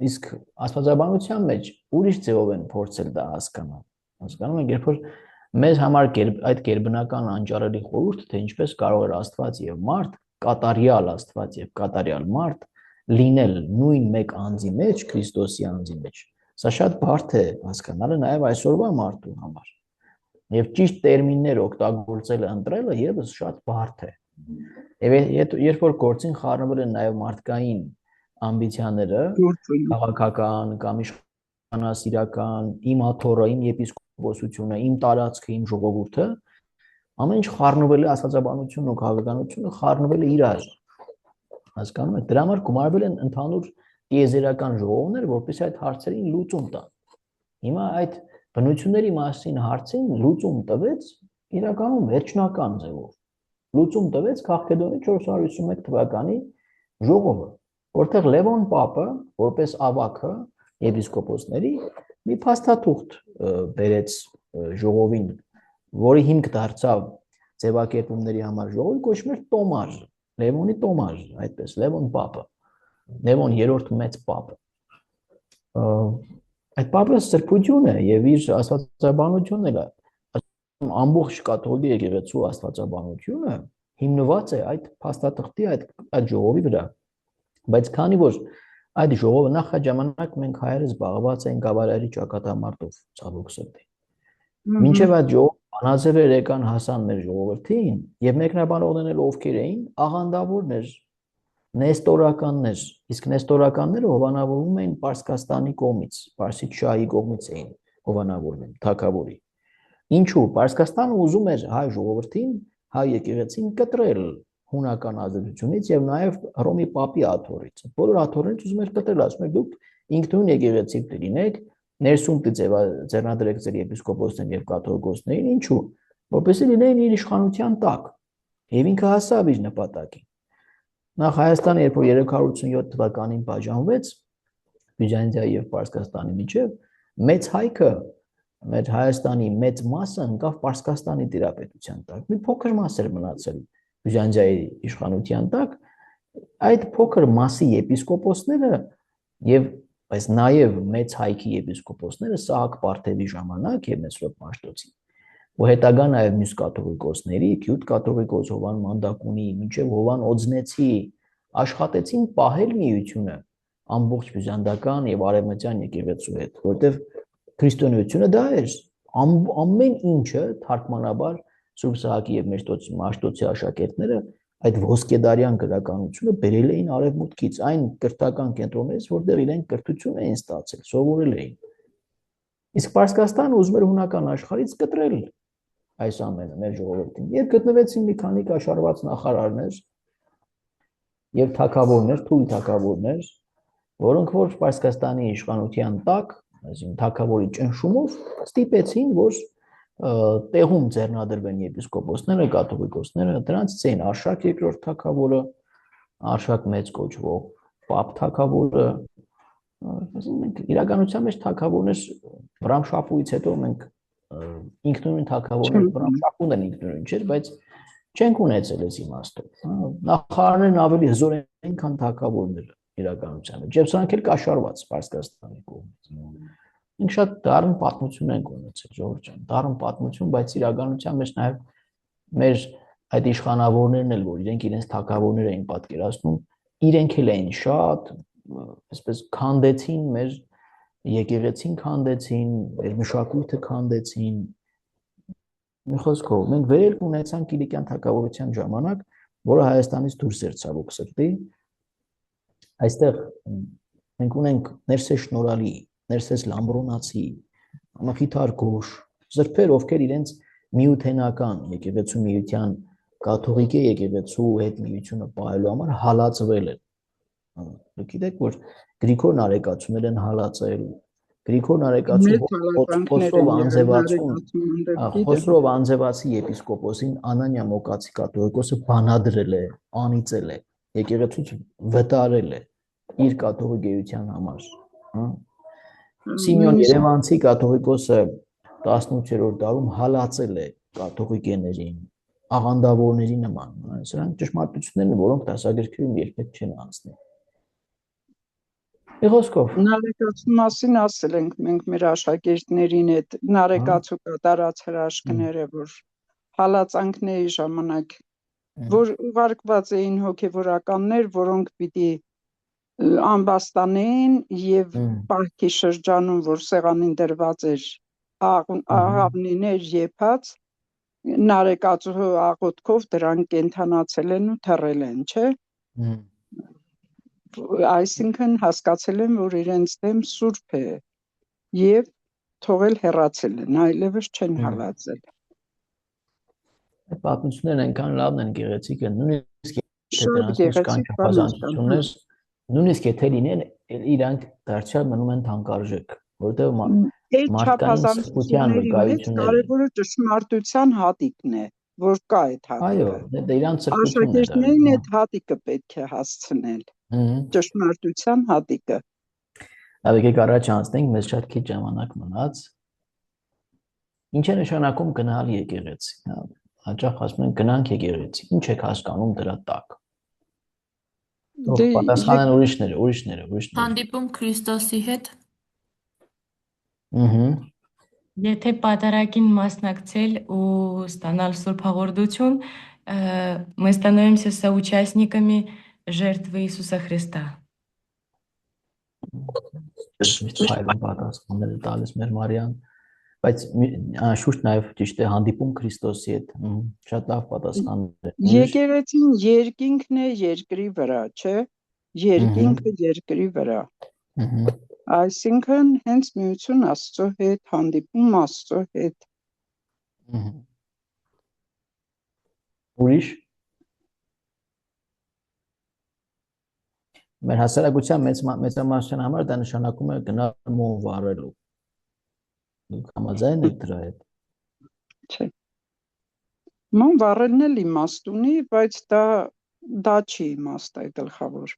Իսկ աստվածաբանության մեջ ուրիշ ձևով են փորձել դա հասկանալ։ Հասկանում եք, երբ որ մեզ համար այդ գերբնական անճարելի խորհուրդը, թե ինչպես կարող էր Աստված եւ մարդ, կատարյալ Աստված եւ կատարյալ մարդ լինել նույն մեկ անձի մեջ, Քրիստոսի անձի մեջ։ Սա շատ բարդ է հասկանալը նաեւ այսօրվա մարդու համար։ Եվ ճիշտ տերմիններ օգտագործելը, ընտրելը եւս շատ բարդ է։ Երբ որ գործին խառնվել են նաև մարդկային ամբիցիաները, քաղաքական կամ իշխանասիրական, իմ աթոռը, իմ եպիսկոպոսությունը, իմ տարածքը, իմ ժողովուրդը, ամեն ինչ խառնվել է, աստվածաբանությունն ու քաղաքականությունը խառնվել է իրար։ Հասկանում եք, դրա համար գումարվել են ընդհանուր տիեզերական ժողովներ, որպեսզի այդ հարցերին լուծում տան։ Հիմա այդ բնությունների մասին հարցին լուծում տվեց իրականում վերջնական ձևով։ Լուծում տվեց Քաղքեդոնի 451 թվականի ժողովը, որտեղ Լևոն Պապը, որպես ավագը եպիսկոպոսների, մի փաստաթուղթ բերեց ժողովին, որի հիմք դարձավ ձևակերպումների համար ժողովի, կոչվում էր Տոմար, Լևոնի Տոմար, այդպես, Լևոն Պապը, Լևոն 3-րդ մեծ Պապը։ Այդ Պապը սրբություն է եւ իր աստվածաբանությունն էլ ամբողջ կաթողիկ եկեղեցու աստվածաբանությունը հիմնված է այդ փաստաթղթի այդ ժողովի վրա, բայց քանի որ այդ ժողովը նախ ժամանակ մենք հայերս զբաղված էին գավառների ճակատամարտով, ցավոք սրտի, մինչև այդ ժողովը բանաձևեր եկան հասան մեր ժողովրդին եւ մեկնաբանողներն ովքեր էին, աղանդավորներ, նեստորականներ, իսկ նեստորականները հովանավորվում էին Պարսկաստանի կողմից, Պարսից շահի կողմից էին հովանավորվում, թագավորի։ Ինչու Պարսկաստանը ուզում էր հայ ժողովրդին, հայ եկեղեցին կտրել հունական ազդեցությունից եւ նաեւ Հռոմի Պապի աթոռից։ Բոլոր աթոռներից ուզում էր կտրել, ասում էր դուք ինքնուրույն եկեղեցի կլինեք, ներսում ձեռնադրեք ձեր եպիսկոպոսներին եւ կաթողիկոսներին, ինչու, որպեսզի լինեին իր իշխանության տակ։ Եվ ինքը հասավ իր նպատակին։ Նախ Հայաստանը, երբ որ 387 թվականին բաժանվեց Բյուզանդիայի եւ Պարսկաստանի միջեւ, մեծ հայքը մեր Հայաստանի մեծ մասը ընկավ Պարսկաստանի տիրապետության տակ։ Մի փոքր մաս էր մնացել Բյուզանդիայի իշխանության տակ, այդ փոքր մասի եպիսկոպոսները եւ բայց նաեւ մեծ հայքի եպիսկոպոսները Սահակ Պարթևի ժամանակ եւ Մեսրոպ Մաշտոցի, ու հետագա նաեւ մյուս կաթողիկոսների, Քյութ կաթողիկոս Հովան Մանդակունի, մինչեւ Հովան Օձնեցի աշխատեցին պահել միությունը ամբողջ բյուզանդական եւ արևմտյան եկեղեցու հետ, որտեղ քրիստոնեությունը դա էր, ամեն ինչը թարգմանաբար Սուրբ Սահակի եւ Մաշտոցի աշակերտները այդ ոսկեդարյան գրականությունը բերել էին արևմուտքից, այն կրթական կենտրոններից, որտեղ իրենք կրթություն էին ստացել, սովորել էին։ Իսկ Պարսկաստանը ուզում էր հունական աշխարհից կտրել այս ամենը մեր ժողովրդին։ Երբ գտնվեցին մի քանի կաշառված նախարարներ եւ թագավորներ, թույլ թագավորներ, որոնք որ Պարսկաստանի իշխանության տակ, այսինքն թագավորի ճնշումով ստիպեցին, որ տեղում ձեռնադրվեն եպիսկոպոսները, կաթողիկոսները, դրանցից էին Արշակ II թագավորը, Արշակ մեծ կոչվող, Պապ թագավորը, մենք իրականության մեջ թագավորներ Վրամշապուից հետո մենք ինքնուրույն թագավորներ Վրամշապուն են ինքնուրույն չէր, բայց չենք ունեցել այս իմաստով։ Նախարարներն ավելի հզոր են, քան թագավորները իրականության մեջ, եւ սրանք էլ կաշառված Պարսկաստանի կողմից։ Մենք շատ դառն պատմություն ենք ունեցել, Ժողովուրդ ջան, դառն պատմություն, բայց իրականության մեջ նաև մեր այդ իշխանավորներն էլ, որ իրենց թագավորներ էին պատկերացնում, իրենք էլ էին շատ, այսպես քանդեցին մեր եկեղեցին, քանդեցին, մեր մշակույթը քանդեցին։ Մի խոսքով, մենք վերելք ունեցանք Կիլիկյան թագավորության ժամանակ, որը Հայաստանից դուրս էր ցավոք սրտի։ Այստեղ մենք ունենք Ներսես Շնորհալի, Ներսես Լամբրոնացի, Մխիթար Գոշ, զրբեր, ովքեր իրենց միութենական եկեղեցու միության կաթողիկ եկեղեցու հետ միությունը պահելու համար հալածվել են։ Դուք գիտեք, որ Գրիգոր Նարեկացուներ են հալածել, Գրիգոր Խոսրով Անձևացի եպիսկոպոսին Անանյա Մոկացի կաթողիկոսը բանադրել է, անիծել է, եկեղեցուց վտարել է իր կաթողիկ գեյության համար։ Սիմեոն Երևանցի կաթողիկոսը 18-րդ դարում հալածել է կաթողիկեներին, աղանդավորների նման, սրանք ճշմարտություններն են, որոնք դասագրքերում երբեք չեն անցնի։ Իհոսքով Նարեկացու մասին ասել ենք մենք մեր աշակերտներին հետ, Նարեկացու կատարած հրաշքները, որ հալածանքների ժամանակ, որ ուղարկված էին հոգևորականներ, որոնք պիտի ամբաստանեին եւ պահքի շրջանում, որ սեղանին դրված էր աղավնիներ եփած, նարեկածու աղոթքով դրանք կենթանացել են ու թռել են, չէ՞։ Այսինքն հասկացել են, որ իրենց դեմ սուրբ է եւ թողել հեռացել են, այլևս չեն հալածել։ Այդ պատմություններն այնքան լավն են, գեղեցիկ են, նույնիսկ Շատ դրանց մեջ կան գեղեցիկ չափազանցություններ, նույնիսկ եթե լինեն, իրանք դարձյալ մնում են թանկարժեք, որովհետեւ Այդ չափազանցությունների մեջ կարևորը ճշմարտության հատիկն է, որ կա այդ հատիկը։ Այո, դա իրանց սրբությունն է։ Աշակերտներին այդ հատիկը պետք է հասցնել։ Ճշմարտության հատիկը։ Եկեք առաջ անցնենք, մեզ շատ քիչ ժամանակ մնաց։ Ինչ է նշանակում գնալ եկեղեցի։ Հաճախ ասում են գնանք եկեղեցի։ Ինչ եք հասկանում դրա տակ։ Պատասխանեն ուրիշները։ Հանդիպում Քրիստոսի հետ։ Եթե պատարագին մասնակցել ու ստանալ Սուրբ Հաղորդություն, мы становимся соучастниками жертвы Иисуса Христа. Պատասխանները տալիս մեր Մարիան, բայց անշուշտ նաև ճիշտ է հանդիպում Քրիստոսի հետ։ Շատ լավ պատասխաններ։ Եկեղեցին երկինքն է երկրի վրա, չէ՞։ Երկինքը երկրի վրա։ Այսինքն հենց միություն Աստծո հետ, հանդիպում Աստծո հետ։ Ուրիշ մեր հասարակության մեծամասնության համար դա նշանակում է գնալ մոմ վառելու։ Դուք համաձայն եք դրա հետ։ Չէ։ Մոմ վառելն էլ իմաստ ունի, բայց դա չի իմաստը գլխավոր։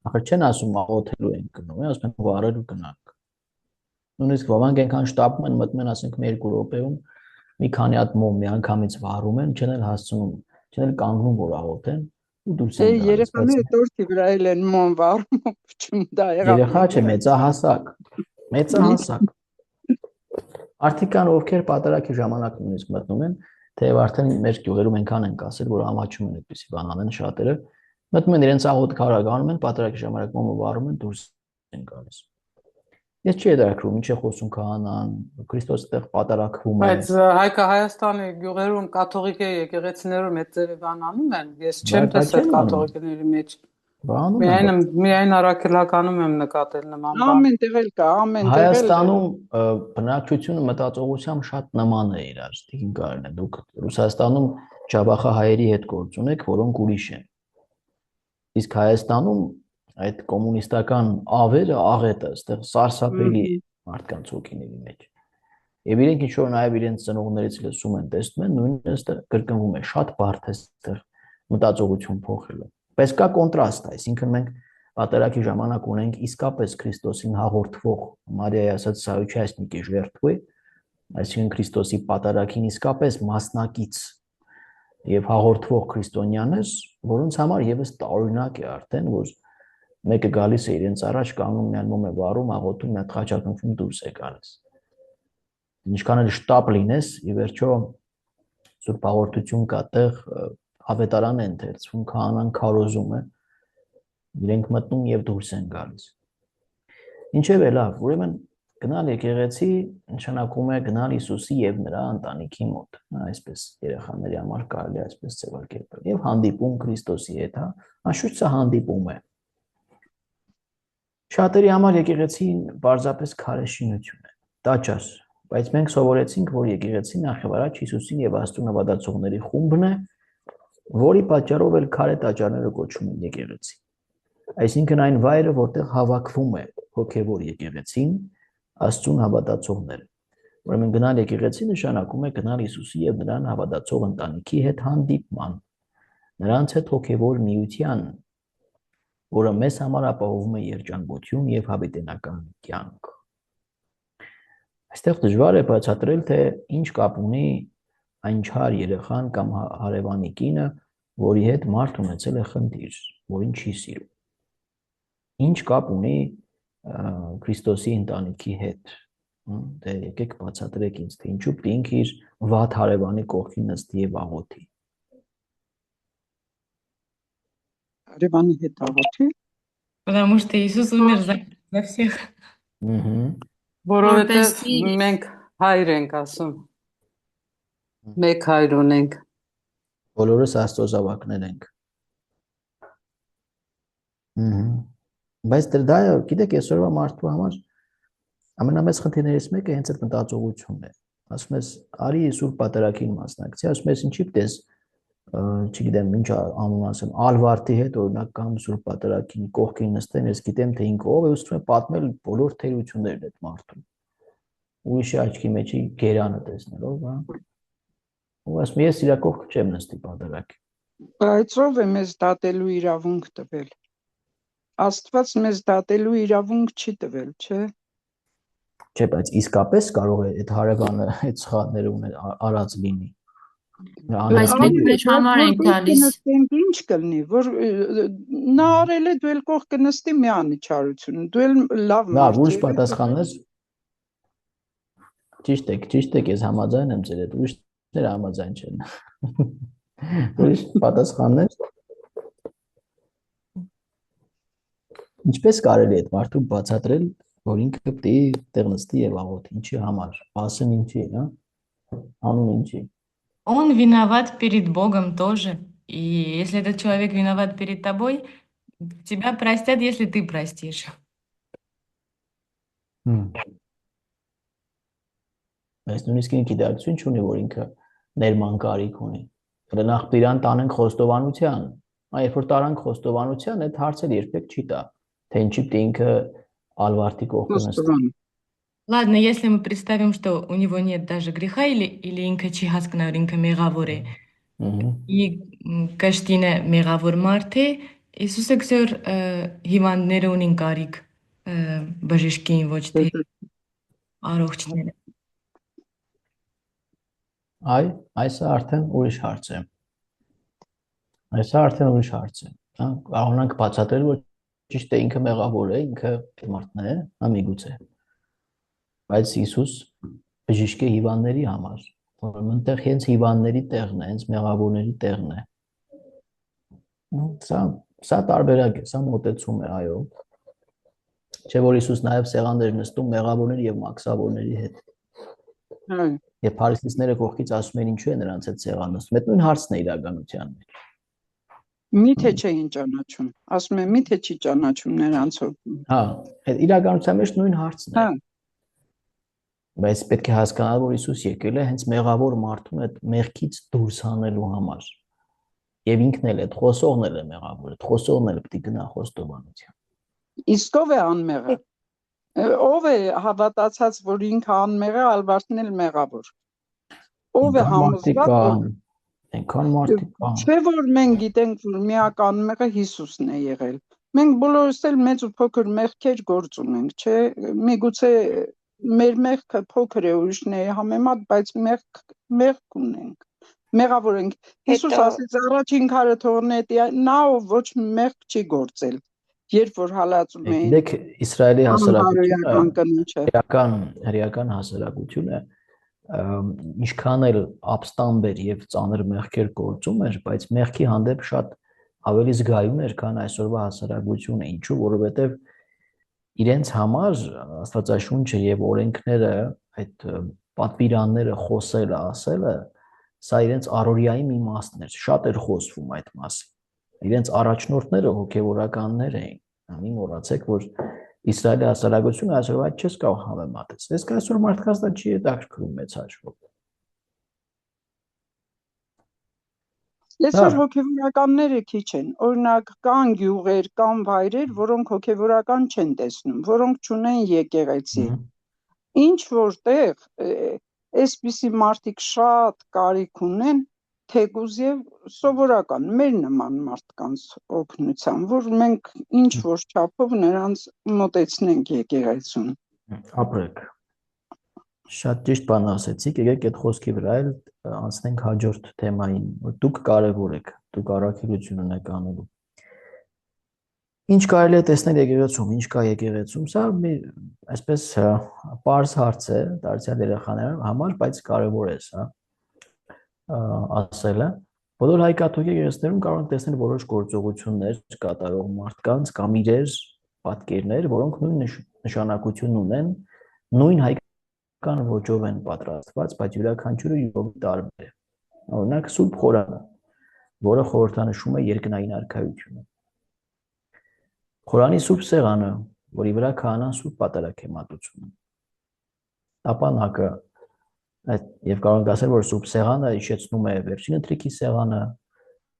Ախր չեն ասում աղոթելու ենք գնում, ասում են վառելու գնանք։ Նույնիսկ ոմանք այնքան շտապում են, մտնում են, ասենք, 2 րոպեում մի քանի հատ մոմ միանգամից վառում են, չեն էլ հասցնում, չեն էլ կանգնում, որ աղոթեն ու դուրս են գալիս։ Երեխաները տորթի վրա են մոմ վառում, փչում դա եղավ։ Երեխա չէ, մեծահասակ։ Արդյոք կան ովքեր պատարագի ժամանակ նույնիսկ մտնում են, թեև արդեն մեր գյուղերում այնքան են ասել, որ ամաչում են այդպիսի բան անեն շատերը, մտնում են իրենց աղոթքը արագանում են, պատարագի ժամանակ մոմը վառում են, դուրս են գալիս։ Ես չի դարակրում, ինչ է խոսում քահանան, Քրիստոսը այդտեղ պատարակվում է։ Բայց Հայկը Հայաստանի գյուղերում կաթողիկ եկեղեցիներում այդ բան անում են, ես չեմ տեսել կաթողիկների մեջ։ Միայն առաքելականում եմ նկատել նման բան։ Ամենտեղ էլ կա, ամենտեղ։ Հայաստանում բնակչությունը մտածողությամբ շատ նման է իրար, դիքին կարեն է։ Դուք Ռուսաստանում ջաբախահայերի հետ գործ ունեք, որոնք ուրիշ են։ Իսկ Հայաստանում այդ կոմունիստական ավերը, աղետը, այստեղ սարսափելի է մարդկանց հոգիների մեջ։ Եվ իրենք ինչ որ նաև իրենց ծնողներից լսում են, տեսնում են, նույնիսկ այստեղ կրկնվում է, շատ բարդ է այստեղ մտածողություն փոխելը։ Բայց կա կոնտրաստ, այսինքն մենք պատարագի ժամանակ ունենք իսկապես Քրիստոսին հաղորդվող Մարիայի ասած соучастники жертвы, այսինքն Քրիստոսի պատարագին իսկապես մասնակից եւ հաղորդվող քրիստոնյաներ, որոնց համար եւս տարօրինակ է արդեն, որ մեկը գալիս է իրենց առաջ կանգնում միայն մոմ է վառում, աղոթում, մի հատ խաչակնքում դուրս է գալիս։ Ինչքան էլ շտապ լինես, ի վերջո Սուրբ Հաղորդություն կա տեղ ավետարան է ընթերցվում, քահանան քարոզում է, իրենք մտնում եւ դուրս են գալիս։ Ինչևէ լավ, ուրեմն գնալ եկեղեցի նշանակում է գնալ Հիսուսի եւ նրա ընտանիքի մոտ, այսպես երեխաների համար կարելի է այսպես ձևակերպել, եւ հանդիպում Քրիստոսի հետ, անշուշտ սա հանդիպում է։ Շատերի համար եկեղեցին բարձրապես քարեշինություն է, տաճար, բայց մենք սովորեցինք, որ եկեղեցին նախևառաջ Հիսուսին եւ Աստծուն հավատացողների խումբն է, որի պատճառով էլ քարե տաճարները կոչվում են եկեղեցի։ Այսինքն այն վայրը, որտեղ հավաքվում է հոգևոր եկեղեցին, Աստծուն հավատացողները։ Ուրեմն գնալ եկեղեցի նշանակում է գնալ Հիսուսի եւ նրան հավատացող ընտանիքի հետ հանդիպման, նրանց հետ հոգևոր միության, որը մեզ համար ապահովում է երջանկություն եւ հավիտենական կյանք։ Այստեղ դժվար է բացատրել, թե ինչ կապ ունի այն չար երեխան կամ հարևանի կինը, որի հետ մարդ ունեցել է խնդիր, որին չի սիրում։ Ինչ կապ ունի Քրիստոսի ընտանիքի հետ։ Դե եկեք բացատրեք ինձ, թե ինչու պետք է ինքը իր վատ հարևանի կողքին նստի եւ աղոթի։ Հարևանի հետ աղոթի։ Потому что Иисус умер за всех. Որովհետև մենք հայր ենք ասում։ Մեկ հայր ունենք։ Բոլորս Աստծո զավակներ ենք։ Բայց դա գիտեք այսօրվա մարդու համար ամենամեծ խնդիրներից մեկը հենց այդ մտածողությունն է։ Ասում ես, արի Սուրբ Պատարագին մասնակցի, ասում ես ինչի՞ պես չգիտեմ ինչ անուն ասեմ, Ալվարդի հետ օրինակ կամ Սուրբ Պատարագին կողքին նստեն, ես գիտեմ թե ինքը ով է, ուստում է պատմել բոլոր թերություններն այդ մարդուն։ Ուրիշի աչքի մեջի գերանը տեսնելով, հա։ Ու ասում ես իրա կողքը չեմ նստի Պատարագին։ Բայց ով է մեզ դատելու իրավունք տվել։ Աստված մեզ դատելու իրավունք չի տվել, չէ՞։ Չէ, բայց իսկապես կարող է այդ հարևանը այդ սխալները արած լինի։ Բայց մենք մեր համար ենք գալիս։ Ինչ կլինի, որ նա արել է դու էլ կողքը նստի մի անիճարություն, դու էլ լավ մարդ ուրիշ պատասխաններ։ Ճիշտ եք, ես համաձայն եմ ձեր հետ, ուրիշները համաձայն չեն։ Ուրիշ պատասխաններ։ Ինչպես կարելի է այդ մարդուն բացատրել, որ ինքը պետք է տեղ նստի եւ աղոթի, ինչի համար, ասեմ ինչի, հա? Անուն ինչի։ Он виноват перед Богом тоже. И если этот человек виноват перед тобой, тебя простят, если ты простишь. Բայց նույնիսկ ինքը գիտակցություն չունի, որ ինքը ներման կարիք ունի։ Նախ իրան տանենք խոստովանության։ Երբ որ տարանք խոստովանության, այդ հարցը երբեք չի տա, թե ինչի պետք է ինքը ալվարտի կողքը նստի։ Ладно, если мы представим, что у него нет даже греха или ինքը չի հասկնա, որ ինքը մեղավոր է։ И կաշտինը մեղավոր մարդ է, Իսուսը գսոր հիվանդները ունին կարիք բժշկին, ոչ թե առողջները։ Այս արդեն ուրիշ հարց է։ Հա, կարող ենք բացատրել, որ ճիշտ է ինքը մեղավոր է, ինքը մարդն է, հա միգուցե։ Բայց Իսուս բժիշկ է հիվանդների համար, ուրեմն այնտեղ հենց հիվանդների տեղն է, հենց մեղավորների տեղն է։ Սա տարբերակ է, սա մոտեցում է, այո։ Չէ՞ որ Իսուս նաև սեղաններ նստում մեղավորների եւ մաքսավորների հետ։ Եվ փարիսեցիները կողքից ասում են ինչու է նրանց հետ սեղան նստում։ Այդ նույն հարցն է իրականության մեջ։ Միթե չէին ճանաչում, ասում եմ միթե չի ճանաչում նրանցով։ Հա, այդ իրականության մեջ նույն հարցն է։ Բայց պետք է հասկանալ, որ Իսուս եկել է հենց մեղավոր մարդուն այդ մեղքից դուրս հանելու համար։ Եվ ինքն էլ այդ խոսողն էլ է մեղավոր, այդ խոսողն էլ պետք է գնա խոստովանության։ Իսկ ով է անմեղը։ Ով է հավատացած, որ ինքը անմեղ է, ալվարտն էլ մեղավոր։ Ով է համոզված։ Այնքան մարդիկ կան։ Չէ՞ որ մենք գիտենք, որ միակ անմեղը Հիսուսն է եղել։ Մենք բոլորս էլ մեծ ու փոքր մեղքեր գործ ունենք, չէ՞։ Միգուցե մեր մեղքը փոքր է ուրիշների համեմատ, բայց մեղք ունենք։ Մեղավոր ենք։ Հիսուս ասեց առաջին քարը թողնետ նա ով ոչ մեղք չի գործել։ Երբ որ հալածում էին։ Գիտեք, Իսրայելի հասարակությունը, հրեական հասարակությունը ինչքան էլ ապստամբ էր եւ ծանր մեղքեր գործում էր, բայց մեղքի հանդեպ շատ ավելի զգայուն էր, քան այսօրվա հասարակությունը։ Ինչու՞, որովհետեւ իրենց համար Աստվածաշունչը եւ օրենքները, այդ պատվիրանները խոսելը, ասելը, սա իրենց առօրյայի մի մասն էր, շատ էր խոսվում այդ մասին։ Իրենց առաջնորդները հոգեվորականներ էին։ Մի մոռացեք, որ Իսրայելի հասարակությունը այսօր այդ չես կարող համեմատել։ Ես այսօր մարդկանց դա չի հետաքրքրում մեծ հաշվով։ Այսօր հոգեվորականները քիչ են։ Օրինակ կան գյուղեր, կան վայրեր, որոնք հոգեվորական չեն տեսնում, որոնք չունեն եկեղեցի։ Ինչ որտեղ այսպիսի մարդիկ շատ կարիք ունեն, թեկուզ եւ սովորական մեր նման մարդկանց օգնության, որ մենք ինչ որ չափով նրանց մոտեցնենք եկեղեցուն։ Ապրեք։ Շատ ճիշտ բան ասեցիք, եկեք այդ խոսքի վրա էլ անցնենք հաջորդ թեմային, որ դուք կարևոր եք, դուք առաքելություն ունեք անելու։ Ինչ կարելի է տեսնել եկեղեցում, ինչ կա եկեղեցում, սա մի այսպես պարզ հարց է դարձյալ երեխաների համար, բայց կարևոր է սա ասելը։ Բոլոր հայ կաթոլիկ եկեղեցիներում կարող ենք տեսնել որոշ գործողություններ կատարող մարդկանց կամ իրեր, պատկերներ, որոնք նույն նշանակություն ունեն նույն հայ մեկական ոճով են պատրաստված, բայց յուրաքանչյուրը յուրովի տարբեր է։ Օրինակ Սուրբ Խորանը, որը խորհրդանշում է երկնային արքայությունը։ Խորանի Սուրբ Սեղանը, որի վրա քահանան Սուրբ Պատարագ է մատուցում։ Տապանակը, եւ կարող ենք ասել, որ Սուրբ Սեղանը հիշեցնում է վերջին ընթրիքի սեղանը,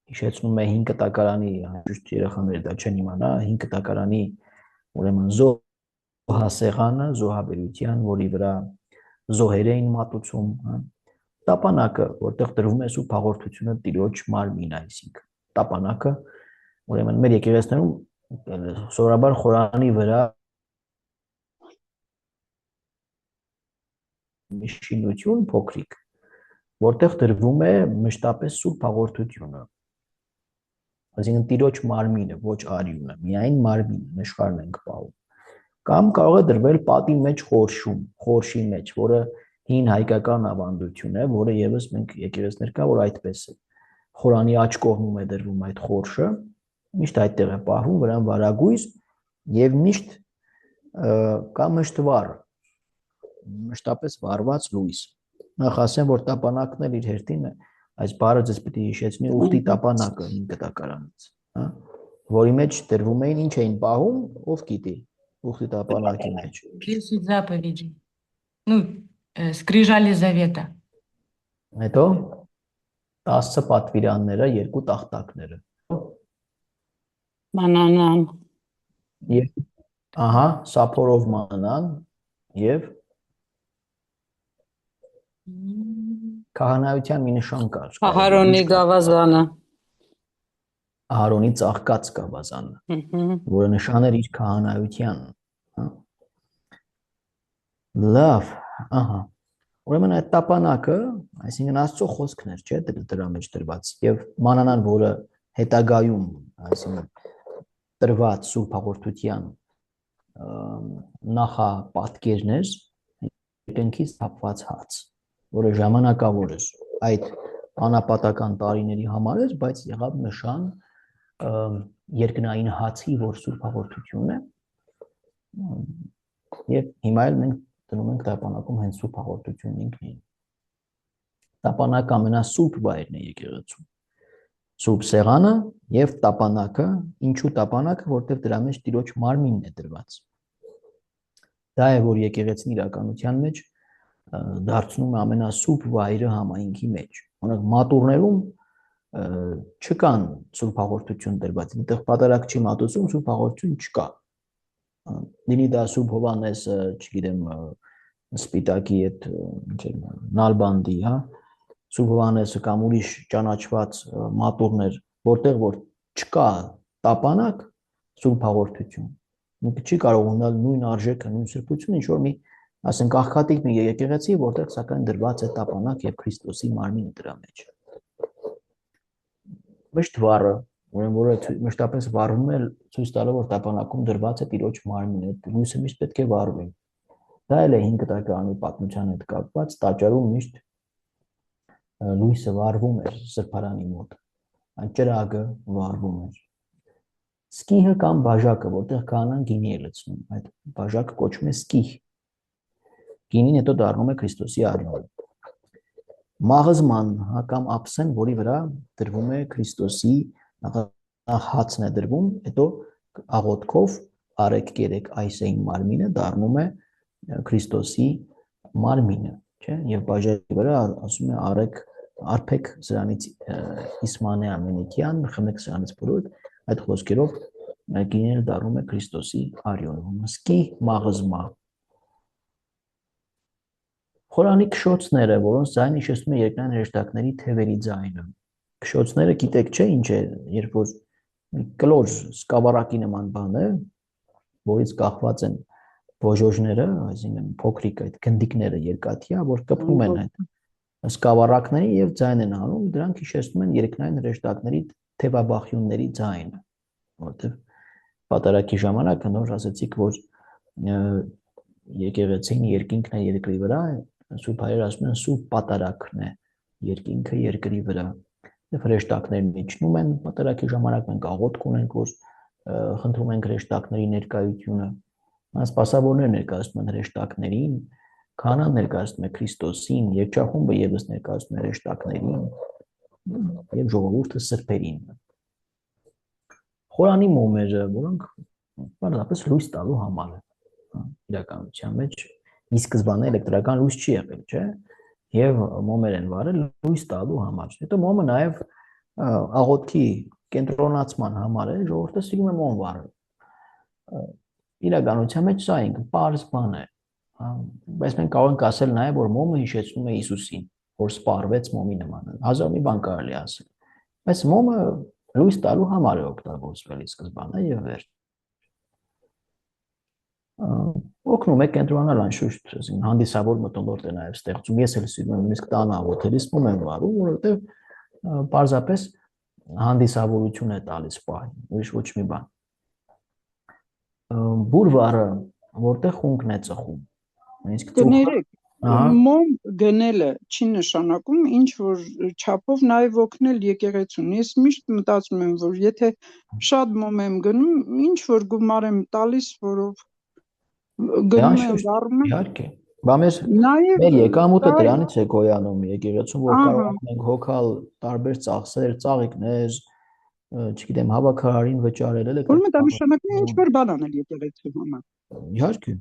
հիշեցնում է 5 կտակարանի, ճիշտ երեխաները դա չեն իմանա, 5 կտակարանի ուրեմն զոհասեղանը, զոհաբերության, որի վրա զոհեր էին մատուցում, տապանակը, որտեղ դրվում է Սուրբ հաղորդությունը Տիրոջ մարմին, այսինքն տապանակը, ուրեմն մեր եկեղեցիներում սովորաբար խորանի վրա մի շինություն փոքրիկ, որտեղ դրվում է մշտապես Սուրբ հաղորդությունը, այսինքն Տիրոջ մարմինը, ոչ արյունը, միայն մարմինը, նշխարն ենք պահում, կամ կարող է դրվել պատի մեջ խորշում, խորշի մեջ, որը հին հայկական ավանդություն է, որը եւս մենք եկեղեցիներ կա, որ այդպես է, խորանի աջ կողմում է դրվում այդ խորշը, միշտ այդտեղ է պահվում, վրան վարագույզ եւ միշտ կա մշտվառ, մշտապես վառված լույս։ Նախ ասեմ, որ տապանակն էլ իր հերթին է, այս բառը ձեզ պիտի հիշեցնի ուխտի տապանակը 5 կտակարանից, որի մեջ դրվում էին, ինչ էին պահում, ով գիտի, ուխտի տապանակի մեջ։ 10 заповедей. Ну, скрижали завета. Հետո 10 պատվիրանները, 2 տախտակները։ Մանանան։ Եվ ահա, սափորով մանան եւ քահանայության մի նշան կար։ Ահարոնի գավազանը։ Ահարոնի ծաղկած գավազանը, որը նշան էր իր քահանայության։ Լավ, ահա։ Ուրեմն այդ տապանակը, այսինքն Աստծո խոսքն էր, չէ՞, դրա մեջ դրված, եւ մանանան, որը հետագայում, այսինքն տրված Սուրբ հաղորդության նախապատկերն էր, երկնքից թափված հաց, որը ժամանակավոր էր այդ անապատական տարիների համար էր, բայց եղավ նշան երկնային հացի, որ Սուրբ հաղորդությունն է, եւ հիմա էլ մենք դնում ենք տապանակում հենց Սուրբ հաղորդությունն ինքնին։ Տապանակը ամենասուրբ վայրն է եկեղեցում։ Սուրբ Սեղանը եւ տապանակը, ինչու տապանակը, որտեղ դրա մեջ Տիրոջ մարմինն է դրված։ Դա է, որ եկեղեցին իրականության մեջ դարձնում է ամենասուրբ վայրը համայնքի մեջ։ Օրինակ մատուռներում չկան Սուրբ հաղորդություն դրված, այնտեղ պատարագ չի մատուցում, Սուրբ հաղորդություն չկա։ Լինի դա Սուրբ Հովհաննեսը, չգիտեմ, Սպիտակի այդ Նալբանդի, հա, Սուրբ Հովհաննեսը կամ ուրիշ ճանաչված մատուռներ, որտեղ որ չկա տապանակ, Սուրբ հաղորդություն։ Ինքը չի կարող ունենալ նույն արժեքը, նույն սրբությունը, ինչ որ մի, ասենք, աղքատիկ մի եկեղեցի, որտեղ սակայն դրված է տապանակ եւ Քրիստոսի մարմինը դրա մեջ։ Մշտվառը, ուրեմն որը մշտապես վառվում է, ցույց տալով, որ տապանակում դրված է Տիրոջ մարմինը, լույսը միշտ պետք է վառվի։ Դա էլ է 5 կտակարանի պատմության հետ կապված, տաճարում միշտ լույսը վառվում էր սրբարանի մոտ, այն ճրագը վառվում էր։ Սկիհը կամ բաժակը, որտեղ քահանան գինի է լցնում, այդ բաժակը կոչվում է սկիհ։ Գինին հետո դառնում է Քրիստոսի արյունը։ Մաղզման կամ ափսեն, որի վրա դրվում է Քրիստոսի հացն է դրվում, հետո աղոթքով արեք կերեք այսեին մարմինը դառնում է Քրիստոսի մարմինը, չէ՞, եւ բաժակի վրա ասում է արեք արփեք սրանից իսմանե ամենիկյան, խմեք սրանից բուրոտ, այդ խոսքերով գինին դառնում է Քրիստոսի արյունը։ Սկի մաղզմա։ Խորանի քշոցները, որոնց ձայնը հիշեցնում է երկնային հրեշտակների թևերի ձայնը։ Քշոցները գիտեք, չէ՞, ինչ է, երբ որ կլոր սկավառակի նման բան է, որից կախված են բոժոժները, այսինքն փոքրիկ այդ գնդիկները երկաթյա, որ կպնում են այդ սկավառակներին եւ ձայն են անում, դրանք հիշեցնում են երկնային հրեշտակների թևաբախյունների ձայնը, որտեղ պատարագի ժամանակ նոր ասացիք, որ եկեղեցին երկինքն է երկրի վրա, Սուրբ հայրերը ասում են սուրբ պատարագն է երկինքը երկրի վրա։ Եվ հրեշտակներն իջնում են պատարագի ժամանակ, մենք աղոթք ունենք, որ խնդրում ենք հրեշտակների ներկայությունը։ Սպասավորներ ներկայացնում են հրեշտակներին, Քանան ներկայացնում է Քրիստոսին, երկչախումբը եւս ներկայացնում է հրեշտակներին եւ ժողովուրդը սրբերին։ Խորանի մոմերը, որոնք բարձրապես լույս տալու համար են իրականության մեջ, ի սկզբանե էլեկտրական լույս չի եղել, չէ՞, եւ մոմեր են վարել լույս տալու համար։ Հետո մոմը նաեւ աղոթքի կենտրոնացման համար է, ժողովուրդը սիրում է մոմ վարել։ Իրականության մեջ սա ինքը պարզ բան է, բայց մենք կարող ենք ասել նաեւ, որ մոմը հիշեցնում է Հիսուսին, որ սպառվեց մոմի նման, հազար մի բան կարելի ասել, բայց մոմը լույս տալու համար է օգտագործվել ի սկզբանե եւ վերջ։ Օգնում է կենտրոնանալ անշուշտ, հանդիսավոր մթնոլորտ է նաեւ ստեղծում, ես էլ սիրում եմ նույնիսկ տան աղոթելիս մոմ եմ վարում, որովհետեւ պարզապես հանդիսավորություն է տալիս պահին, ուրիշ ոչ մի բան։ Բուրվարը, որտեղ խունկն է ծխում, նույնիսկ Կներեք, մոմ գնելը չի նշանակում ինչ որ չափով նաև օգնել եկեղեցուն։ Ես միշտ մտածում եմ, որ եթե շատ մոմ եմ գնում, ինչ որ գումար եմ տալիս, որով գնում եմ, վառում եմ։ Իհարկե, մեր եկամուտը դրանից է գոյանում եկեղեցում, որ կարող ենք հոգալ տարբեր ծախսեր, ծաղիկներ, չգիտեմ, հավաքարարին վճարել էլ է։ Ուրեմն դա նշանակում է ինչ որ բան անել եկեղեցու համար։ Իհարկե։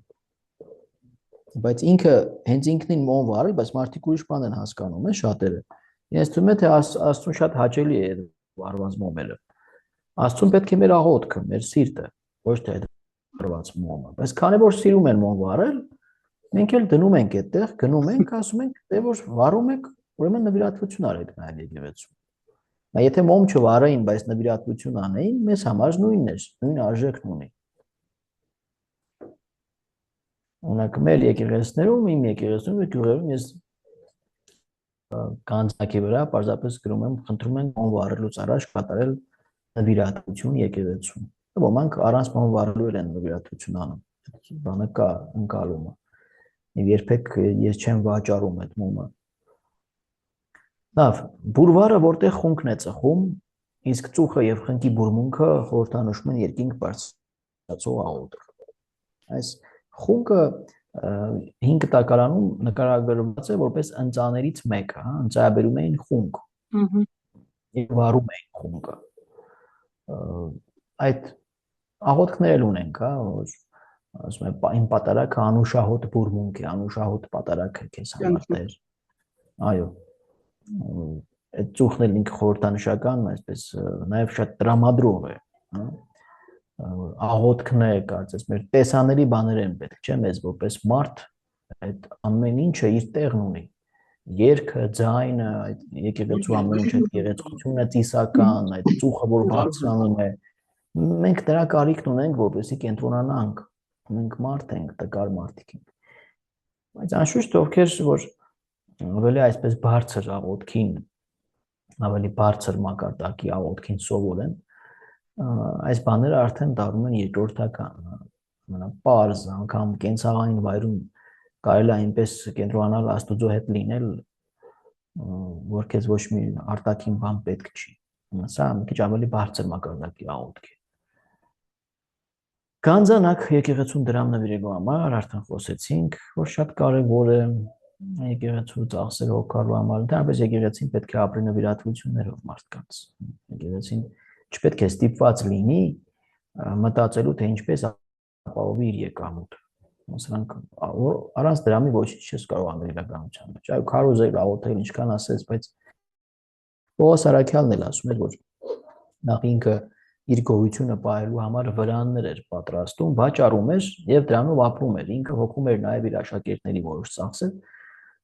Բայց ինքը հենց ինքնին մոմ վարել, բայց մարդիկ ուրիշ բան են հասկանում, շատերը։ Ես թվում է թե Աստծուն շատ հաճելի է վարված մոմերը։ Աստծուն պետք է մեր աղոթքը, մեր սիրտը, ոչ թե վարված մոմը։ Բայց քանի որ սիրում են մոմ վարել, մենք էլ դնում ենք այդտեղ, գնում ենք, ասում ենք, դե որ վարում եք, ուրեմն նվիրատվություն արեք նաև եկեղեցու։ Եթե մոմ չվարեին, բայց նվիրատվություն անեին, մեզ համար նույնն էր, նույն արժեքն ունի։ Օրինակ մեր եկեղեցիներում, իմ եկեղեցիներում եւ գյուղերում ես կանցակի վրա պարզապես գրում եմ, խնդրում են մոմ վարելուց առաջ կատարել նվիրատվություն եկեղեցուն։ Ոմանք առանց մոմ վարելու են նվիրատվություն անում։ Բանը կա ընկալումը։ Եվ երբեք ես չեմ վաճառում այդ մոմը։ Լավ, բուրվարը որտեղ խունկն է ծխում, իսկ ծուխը եւ խնկի բուրմունքը խորհրդանշում են երկինք բարձրացող աղոթք։ Այս խունկը 5 տակարանում նկարագրված է որպես ընծաներից մեկը, հա, ընծայաբերում էին խունկ։ Եվ վարում էին խունկը։ Այդ աղոթքներ ունենք, հա, ասում եմ, իմ պատարագը անուշահոտ բուրմունք է, անուշահոտ պատարագ է քեզ համար Տեր։ Այո։ Այդ ծուխն էլ ինքը խորհրդանշական, այսպես նաև շատ տրամադրող է, հա։ Աղոթքն է, կարծես մեր տեսանելի բաներ են պետք, չէ՞, մեզ որպես մարդ այդ ամեն ինչը իր տեղն ունի։ Երգը, ձայնը, այդ եկեղեցու ամեն ինչ, այդ գեղեցկությունը, ծիսական, այդ ծուխը, որ բարձրանում է, մենք դրա կարիքն ունենք, որպեսզի կենտրոնանանք։ Մենք մարդ ենք, տկար մարդիկ ենք։ Բայց անշուշտ ովքեր որ ավելի այսպես բարձր աղոթքին, ավելի բարձր մակարդակի աղոթքին սովոր են, այս բաները արդեն դառնում են երկրորդական, ամենապարզ, անգամ կենցաղային վայրում կարելի է այնպես կենտրոնանալ Աստուծո հետ լինել, որ քեզ ոչ մի արտաքին բան պետք չի։ Սա մի քիչ ավելի բարձր մակարդակի աղոթք է։ Գանձանակ եկեղեցուն դրամ նվիրելու համար արդեն խոսեցինք, որ շատ կարևոր է եկեղեցու ծախսեր հոգալու համար, դեռևս եկեղեցին պետք է ապրի նվիրատվություններով մարդկանց։ Եկեղեցին չպետք է ստիպված լինի մտածելու, թե ինչպես ապահովի իր եկամուտը։ Սրանք առանց դրամի ոչինչ չես կարող անել իրականության մեջ։ Այո, քարոզել, աղոթել, ինչքան ասես, բայց Պողոս Արաքյալն էլ ասում էր, որ նախ ինքը իր գոյությունը պահելու համար վրաններ էր պատրաստում, վաճառում էր եւ դրանով ապրում էր։ Ինքը հոգում էր նաեւ իր աշակերտների որոշ ծախսեր,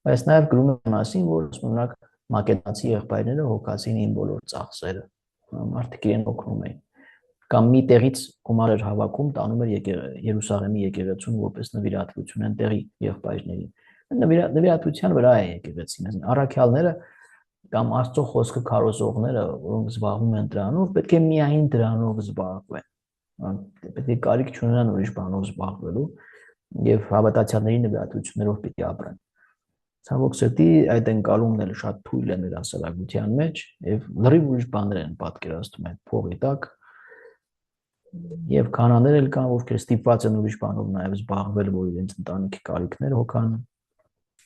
բայց նաեւ գրում է մասին, որ օրինակ մակեդոնացի եղբայրները հոգացին ին բոլոր ծախսերը։ Մարդիկ իրեն օգնում էին։ Կամ մի տեղից գումար էր հավաքում, տանում էր Երուսաղեմի եկեղեցուն որպես նվիրատվություն այնտեղի եղբայրներին։ Նվիրատվության վրա է եկեղեցին։ Առաքյալները կամ Աստծո խոսքը քարոզողները, որոնք զբաղվում են դրանով, պետք է միայն դրանով զբաղվեն։ Պետք է կարիք չունենան ուրիշ բանով զբաղվելու եւ հավատացյալների նվիրատվություններով պիտի ապրեն։ Ցավոք սրտի այդ ընկալումն էլ շատ թույլ է մեր հասարակության մեջ եւ լրիվ ուրիշ բաներ են պատկերացնում այդ փողի տակ։ Եվ կանաներ էլ կան, ովքեր ստիպված են ուրիշ բանով նաեւ զբաղվել, որ իրենց ընտանիքի կարիքներ հոգան,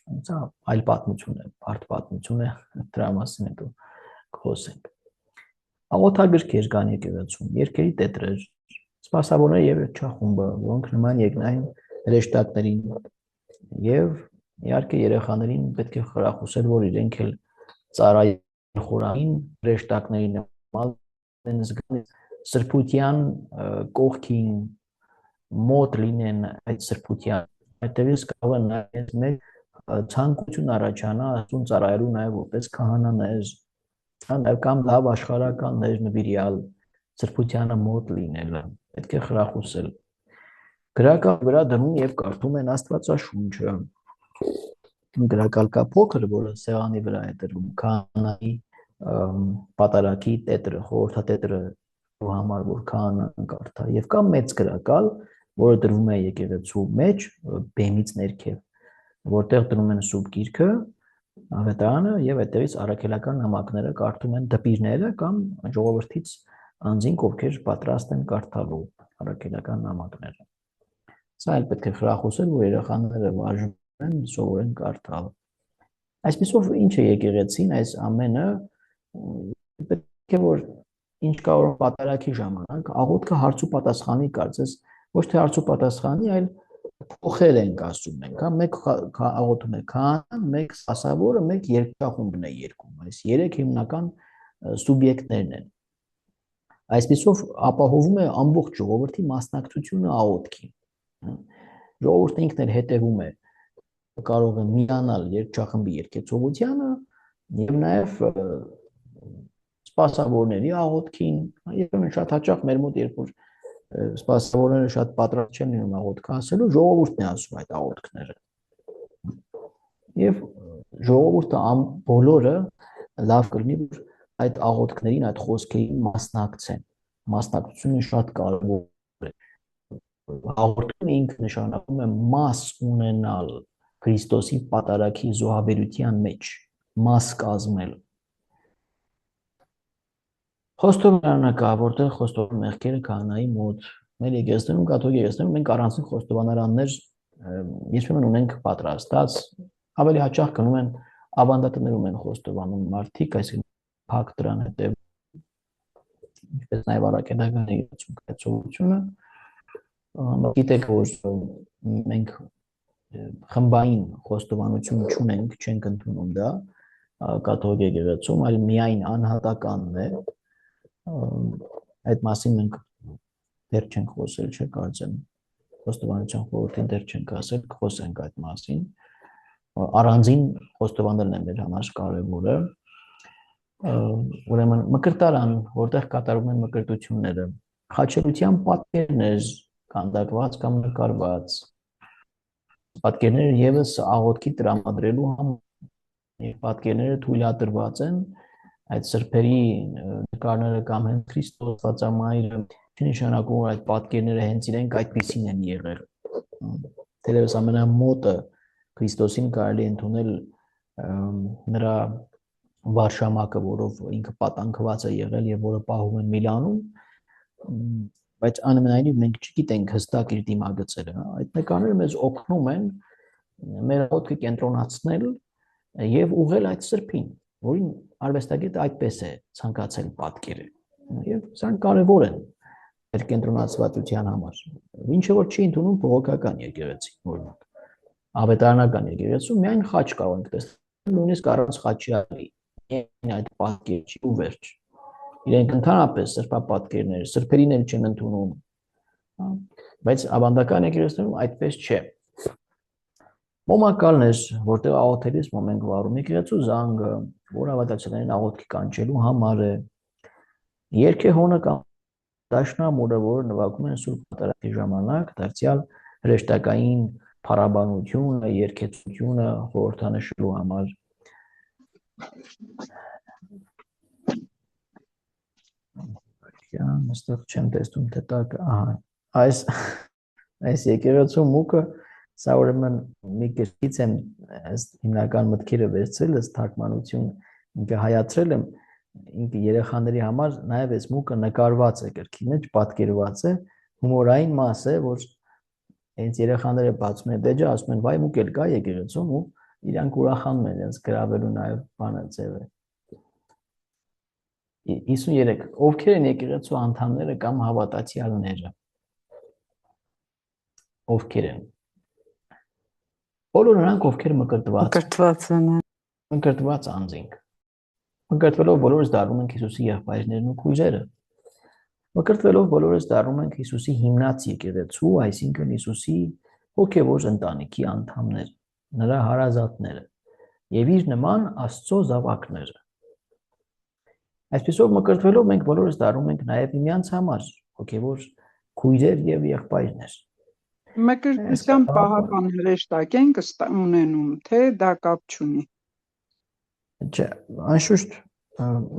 Սա այլ պատմություն է, բարդ պատմություն է, դրա մասին հետո կխոսենք։ Աղոթագրքեր կան եկեղեցում, երգերի տետրեր, սպասավորներ եւ երգչախումբը, որոնք նման եկնային հրեշտակներին եւ իհարկե երեխաներին պետք է խրախուսել, որ իրենք էլ ծառայեն խորային հրեշտակների նման են զգան սրբության կողքին մոտ լինեն այդ սրբության այդտեղից կարող է նաև մեկ ցանկություն առաջանա Աստծուն ծառայելու նաև որպես քահանաներ, նաև կամ լավ աշխարհականներ նվիրյալ սրբությանը մոտ լինելը պետք է խրախուսել։ Գրակալ վրա դնում եւ կարդում են Աստվածաշունչը։ Գրակալ կա փոքր, որը սեղանի վրա է դրվում, քահանայի պատարակի տետրը, խորհրդատետրը համար, որ քահանան կարդա, եւ կա մեծ գրակալ, որը դրվում է եկեղեցու մեջ բեմից ներքև, որտեղ դնում են սուրբ գիրքը, ավետարանը եւ այդտեղից առաքելական նամակները կարդում են դպիրները կամ ժողովրդից անձինք, ովքեր պատրաստ են կարդալու առաքելական նամակները։ Սա էլ պետք է խրախուսել, որ երեխաները վարժեն, սովորեն կարդալ։ Այսպիսով ինչ է եկեղեցին, այս ամենը պետք է որ ինչ կարող պատարակի ժամանակ աղոթքը հարց ու պատասխանի կարծես ոչ թե հարց ու պատասխանի, այլ փոխել ենք ասում ենք, հա մեկ աղոթում է քահանան, մեկ սպասավորը, մեկ երգչախումբն է երգում, այս երեք հիմնական սուբյեկտներն են։ Այսպիսով ապահովում է ամբողջ ժողովրդի մասնակցությունը աղոթքին։ Ժողովուրդը ինքն էլ հետևում է, կարող է միանալ երգչախմբի երգեցողությանը եւ նաեւ սպասավորների աղոթքին, եւ շատ հաճախ մեր մոտ երբ որ սպասավորները շատ պատրաստ չեն լինում աղոթք ասելու, ժողովուրդն է ասում այդ աղոթքները։ Եվ ժողովուրդը բոլորը լավ կլինի, որ այդ աղոթքներին, այդ խոսքերին մասնակցեն։ Մասնակցությունը շատ կարևոր է։ Աղոթքը ինքը նշանակում է մաս ունենալ Քրիստոսի պատարագի զոհաբերության մեջ, մաս կազմել։ Խոստովանարանը կա, որտեղ խոստովան մեղքերը քահանայի մոտ, մեր եկեղեցիներում, կաթոլիկ եկեղեցիներում մենք առանձին խոստովանարաններ երբեմն ունենք պատրաստած, ավելի հաճախ գնում են ավանդատներում են խոստովանում մարդիկ, այսինքն փակ դրան հետև, ինչպես նաև առաքելական եկեղեցությունը, գիտեք, որ մենք խմբային խոստովանություն չունենք, չենք ընդունում դա կաթոլիկ եկեղեցում, այլ միայն անհատականն է։ Այդ մասին մենք դեռ չենք խոսել, չէ՞ կարծեմ, խոստովանության խորհրդին դեռ չենք ասել, կխոսենք այդ մասին։ Առանձին խոստովանելն է մեր համար կարևորը։ Ուրեմն մկրտարան, որտեղ կատարվում են մկրտությունները, խաչելության պատկերներ կանդակված կամ նկարված, պատկերները եւս աղոթքի տրամադրելու համար պատկերները թույլատրված են, այդ սրբերի նկարները կամ հենց Քրիստոս Վացամայրը չնշանակում որ այդ պատկերները հենց իրենք այդպիսին են եղել։ Թերևս ամենամոտը Քրիստոսին կարելի ընդունել նրա վարշամակը, որով ինքը պատանքված է եղել եւ որը պահում են Միլանում, բայց անմենայնիվ մենք չգիտենք հստակ իր դիմագծերը, այդ նկարները մեզ օգնում են մեր աղոթքը կենտրոնացնել եւ ուղղել այդ սրբին, որին արվեստագետը այդպես է ցանկացել պատկերը, եւ սրանք կարեւոր են մեր կենտրոնացվածության համար, ինչը որ չի ընդունում բողոքական եկեղեցի, օրինակ, ավետարանական եկեղեցու միայն խաչ կարող ենք տեսնել, նույնիսկ առանց խաչի այդ պատկերի ու վերջ, իրենք ընդհանրապես սրբապատկերներ, սրբերին էլ չեն ընդունում, բայց ավանդական եկեղեցիներում այդպես չէ։ Մոմակալն էր, որտեղ աղոթելիս մենք վարում եկեղեցու զանգը, որ հավատացյալներին աղոթքի կանչելու համար է։ Երգեհոնը կամ դաշնամուրը, որը նվագում են Սուրբ Պատարագի ժամանակ, դարձյալ հրեշտակային փառաբանությունը, երգեցությունը խորհրդանշելու համար։ Այստեղ չեմ տեսնում թե տակ, այս եկեղեցու մուկը, սա ուրեմն մի գրքից եմ հիմնական մտքերը վերցրել, ըստ թարգմանություն ինքը հայացրել եմ, ինքը երեխաների համար նաև այս մուկը նկարված է գրքի մեջ, պատկերված է, հումորային մաս է, որ հենց երեխաները բացում են դեջը, ասում են վայ մուկ էլ կա եկեղեցում ու իրանք ուրախանում են իրենց գրավելու նաև բանը ձևը։ 53 ովքեր են եկեղեցու անդամները կամ հավատացյալները։ Ովքեր են։ Բոլոր նրանք, ովքեր մկրտված են։ Մկրտված անձինք։ Մկրտվելով բոլորս դառնում ենք Հիսուսի եղբայրներն ու քույրերը։ Մկրտվելով բոլորս դառնում ենք Հիսուսի հիմնած եկեղեցու, այսինքն Հիսուսի հոգևոր ընտանիքի անդամներ, նրա հարազատները եւ իր նման Աստծո զավակները։ Այսպեսով մկրտվելով մենք բոլորս դառնում ենք նաեւ միմյանց համար հոգևոր քույրեր եւ եղբայրներ։ Մկրտության պահապան հրեշտակ ենք ունենում, թե դա կապ չունի։ Չէ, անշուշտ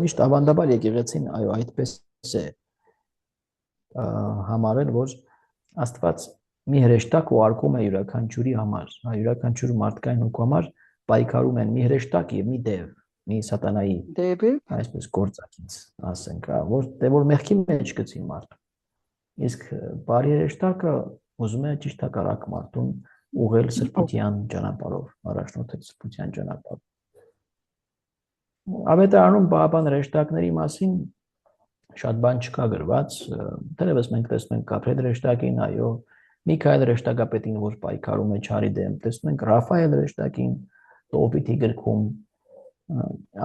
միշտ ավանդաբար եկեղեցին այո այդպես է համարել, որ Աստված մի հրեշտակ ուղարկում է յուրաքանչյուրի համար, յուրաքանչյուր մարդկային հոգու համար պայքարում են մի հրեշտակ եւ մի դև, մի սատանայի դևը, այսպես գործակից, ասենք, որ մեղքի մեջ գցի մարդ։ Իսկ բարի հրեշտակը ուզում է ճիշտ հակառակ մարդուն ուղղել սրբության ճանապարհով, առաջնորդել սրբության ճանապարհով։ Ավետարանում պահապան հրեշտակների մասին շատ բան չկա գրված, դեռևս մենք տեսնում ենք Գաբրիել հրեշտակին, այո, Միքայել հրեշտակապետին, որ պայքարում է չարի դեմ, տեսնում ենք Ռաֆայել հրեշտակին, Տոբիթի գրքում,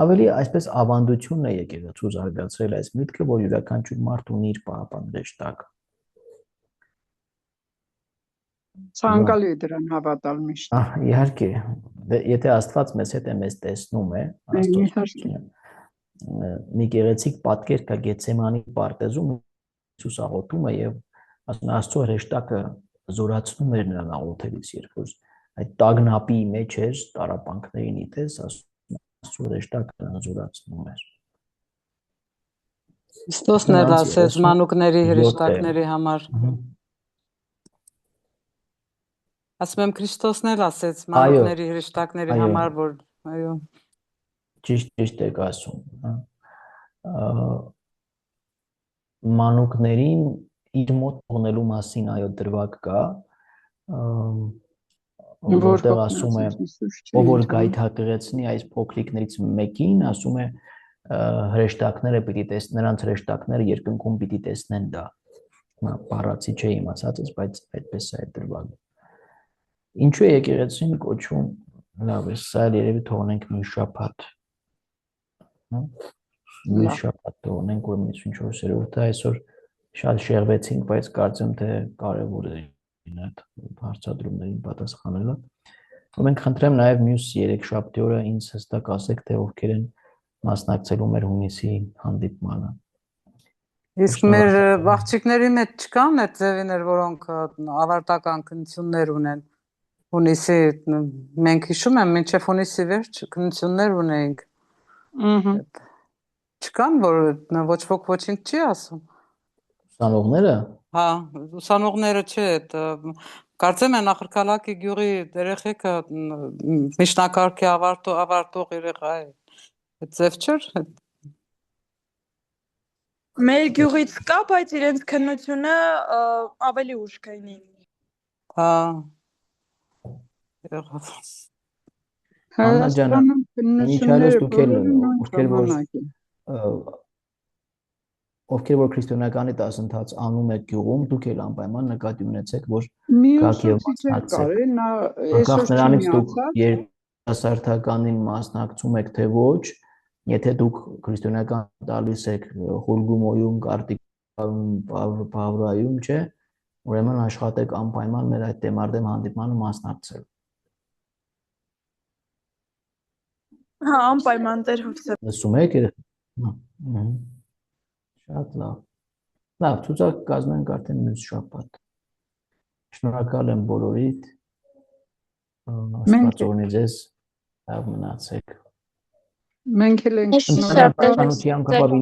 ավելի այսպես ավանդությունն է եկեղեցու զարգացրել այս միտքը, որ յուրաքանչյուր մարդ ունի իր պահապան հրեշտակը։ Ցանկալի է դրան հավատալ միշտ։ Իհարկե, եթե Աստված մեզ հետ է, մեզ տեսնում է, մի գեղեցիկ պատկեր կա Գեթսեմանի պարտեզում, Հիսուս աղոթում է եւ ասում է Աստծո հրեշտակը զորացնում էր նրան աղոթելիս, երբ որ այդ տագնապի մեջ էր, տարապանքներին իտես, Աստծո հրեշտակը նրան զորացնում էր։ Քրիստոսն էլ ասեց մանուկների հրեշտակների համար։ Ասում եմ Քրիստոսն էլ ասեց մանուկների հրեշտակների համար, որ այո։ Ճիշտ եք ասում, մանուկներին իր մոտ թողնելու մասին այո դրվագ կա, որտեղ ասում է ով որ գայթակղեցնի այս փոքրիկներից մեկին, ասում է հրեշտակները պիտի տեսնեն, նրանց հրեշտակները երկնքում պիտի տեսնեն դա։ Բառացի չէ իմացածս, բայց այդպես է դրվագը։ Ինչու է եկեղեցին կոչվում, լավ է, սա երևի թողնենք մի շաբաթ։ Մի շաբաթ թողնենք, որ 54-րդը այսօր շատ շեղվեցինք, բայց կարծեմ թե կարևոր է այդ հարցադրումներին պատասխանելը։ Մենք խնդրեմ նաև մյուս 3 շաբթի օրը ինձ հստակ ասեք, թե ովքեր են մասնակցելու մեր հունիսի հանդիպմանը։ Իսկ մեր աղջիկների մեջ չկան այդ ձևիներ, որոնք ավարտական քննություններ ունեն։ Հունիսի մենք հիշում եմ, մինչև հունիսի վերջ քննություններ ունեինք։ Չկան, որ ոչ ոք ոչինչ չի ասում։ Ուսանողները։ Հա, ուսանողները չէ, կարծեմ է Նախրքալակի գյուղի երեխեքը միջնակարգի ավարտող երեխա է։ Այդ ձև չէր։ Մեր գյուղից կա, բայց իրենց քննությունը ավելի ուշ կայնի։ Հա։ Աննաջան, միջալոց դուք ովքեր որ քրիստոնեականի դասընթաց անում եք գյուղում, դուք էլ անպայման նկատի ունեցեք, որ գաք եւ մասնակցեք։ Անկախ նրանից դուք երիտասարդականին մասնակցում եք թե ոչ, եթե դուք քրիստոնեական տալիս եք Հուլգումոյում, Կարտիկայում, Պավրայում, չէ, ուրեմն աշխատեք անպայման մեր այդ դեմարդեմ հանդիպմանը մասնակցել։ Հա, անպայման Տեր Հովսեփ։ Լսում եք։ Շատ լավ։ Լավ, ցուցակ կազմենք արդեն մյուս շաբաթ։ Շնորհակալ եմ բոլորիդ։ Աստված օրհնի ձեզ։ Լավ մնացեք։ Մենք էլ ենք շնորհակալ։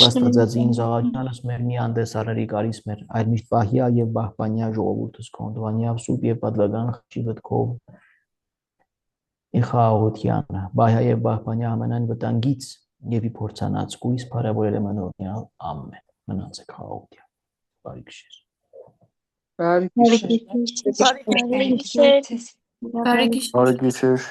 Աստվածածին զաղաչանս մեր մի անդեսարարի կարիս մեր, այլ միշտ բահյա եւ բահբանյա ժողովուրդս կոնդվանյավ սուպ եւ պատվական խչի վտքով իխաղության, բահյա եւ բահբանյա ամենայն վտանգից եւ ի փորձանած կույս փարավորել մնորնյալ ամեն մնացեք խաղաղության բարի գիշեր Բարի գիշեր Բարի գիշեր։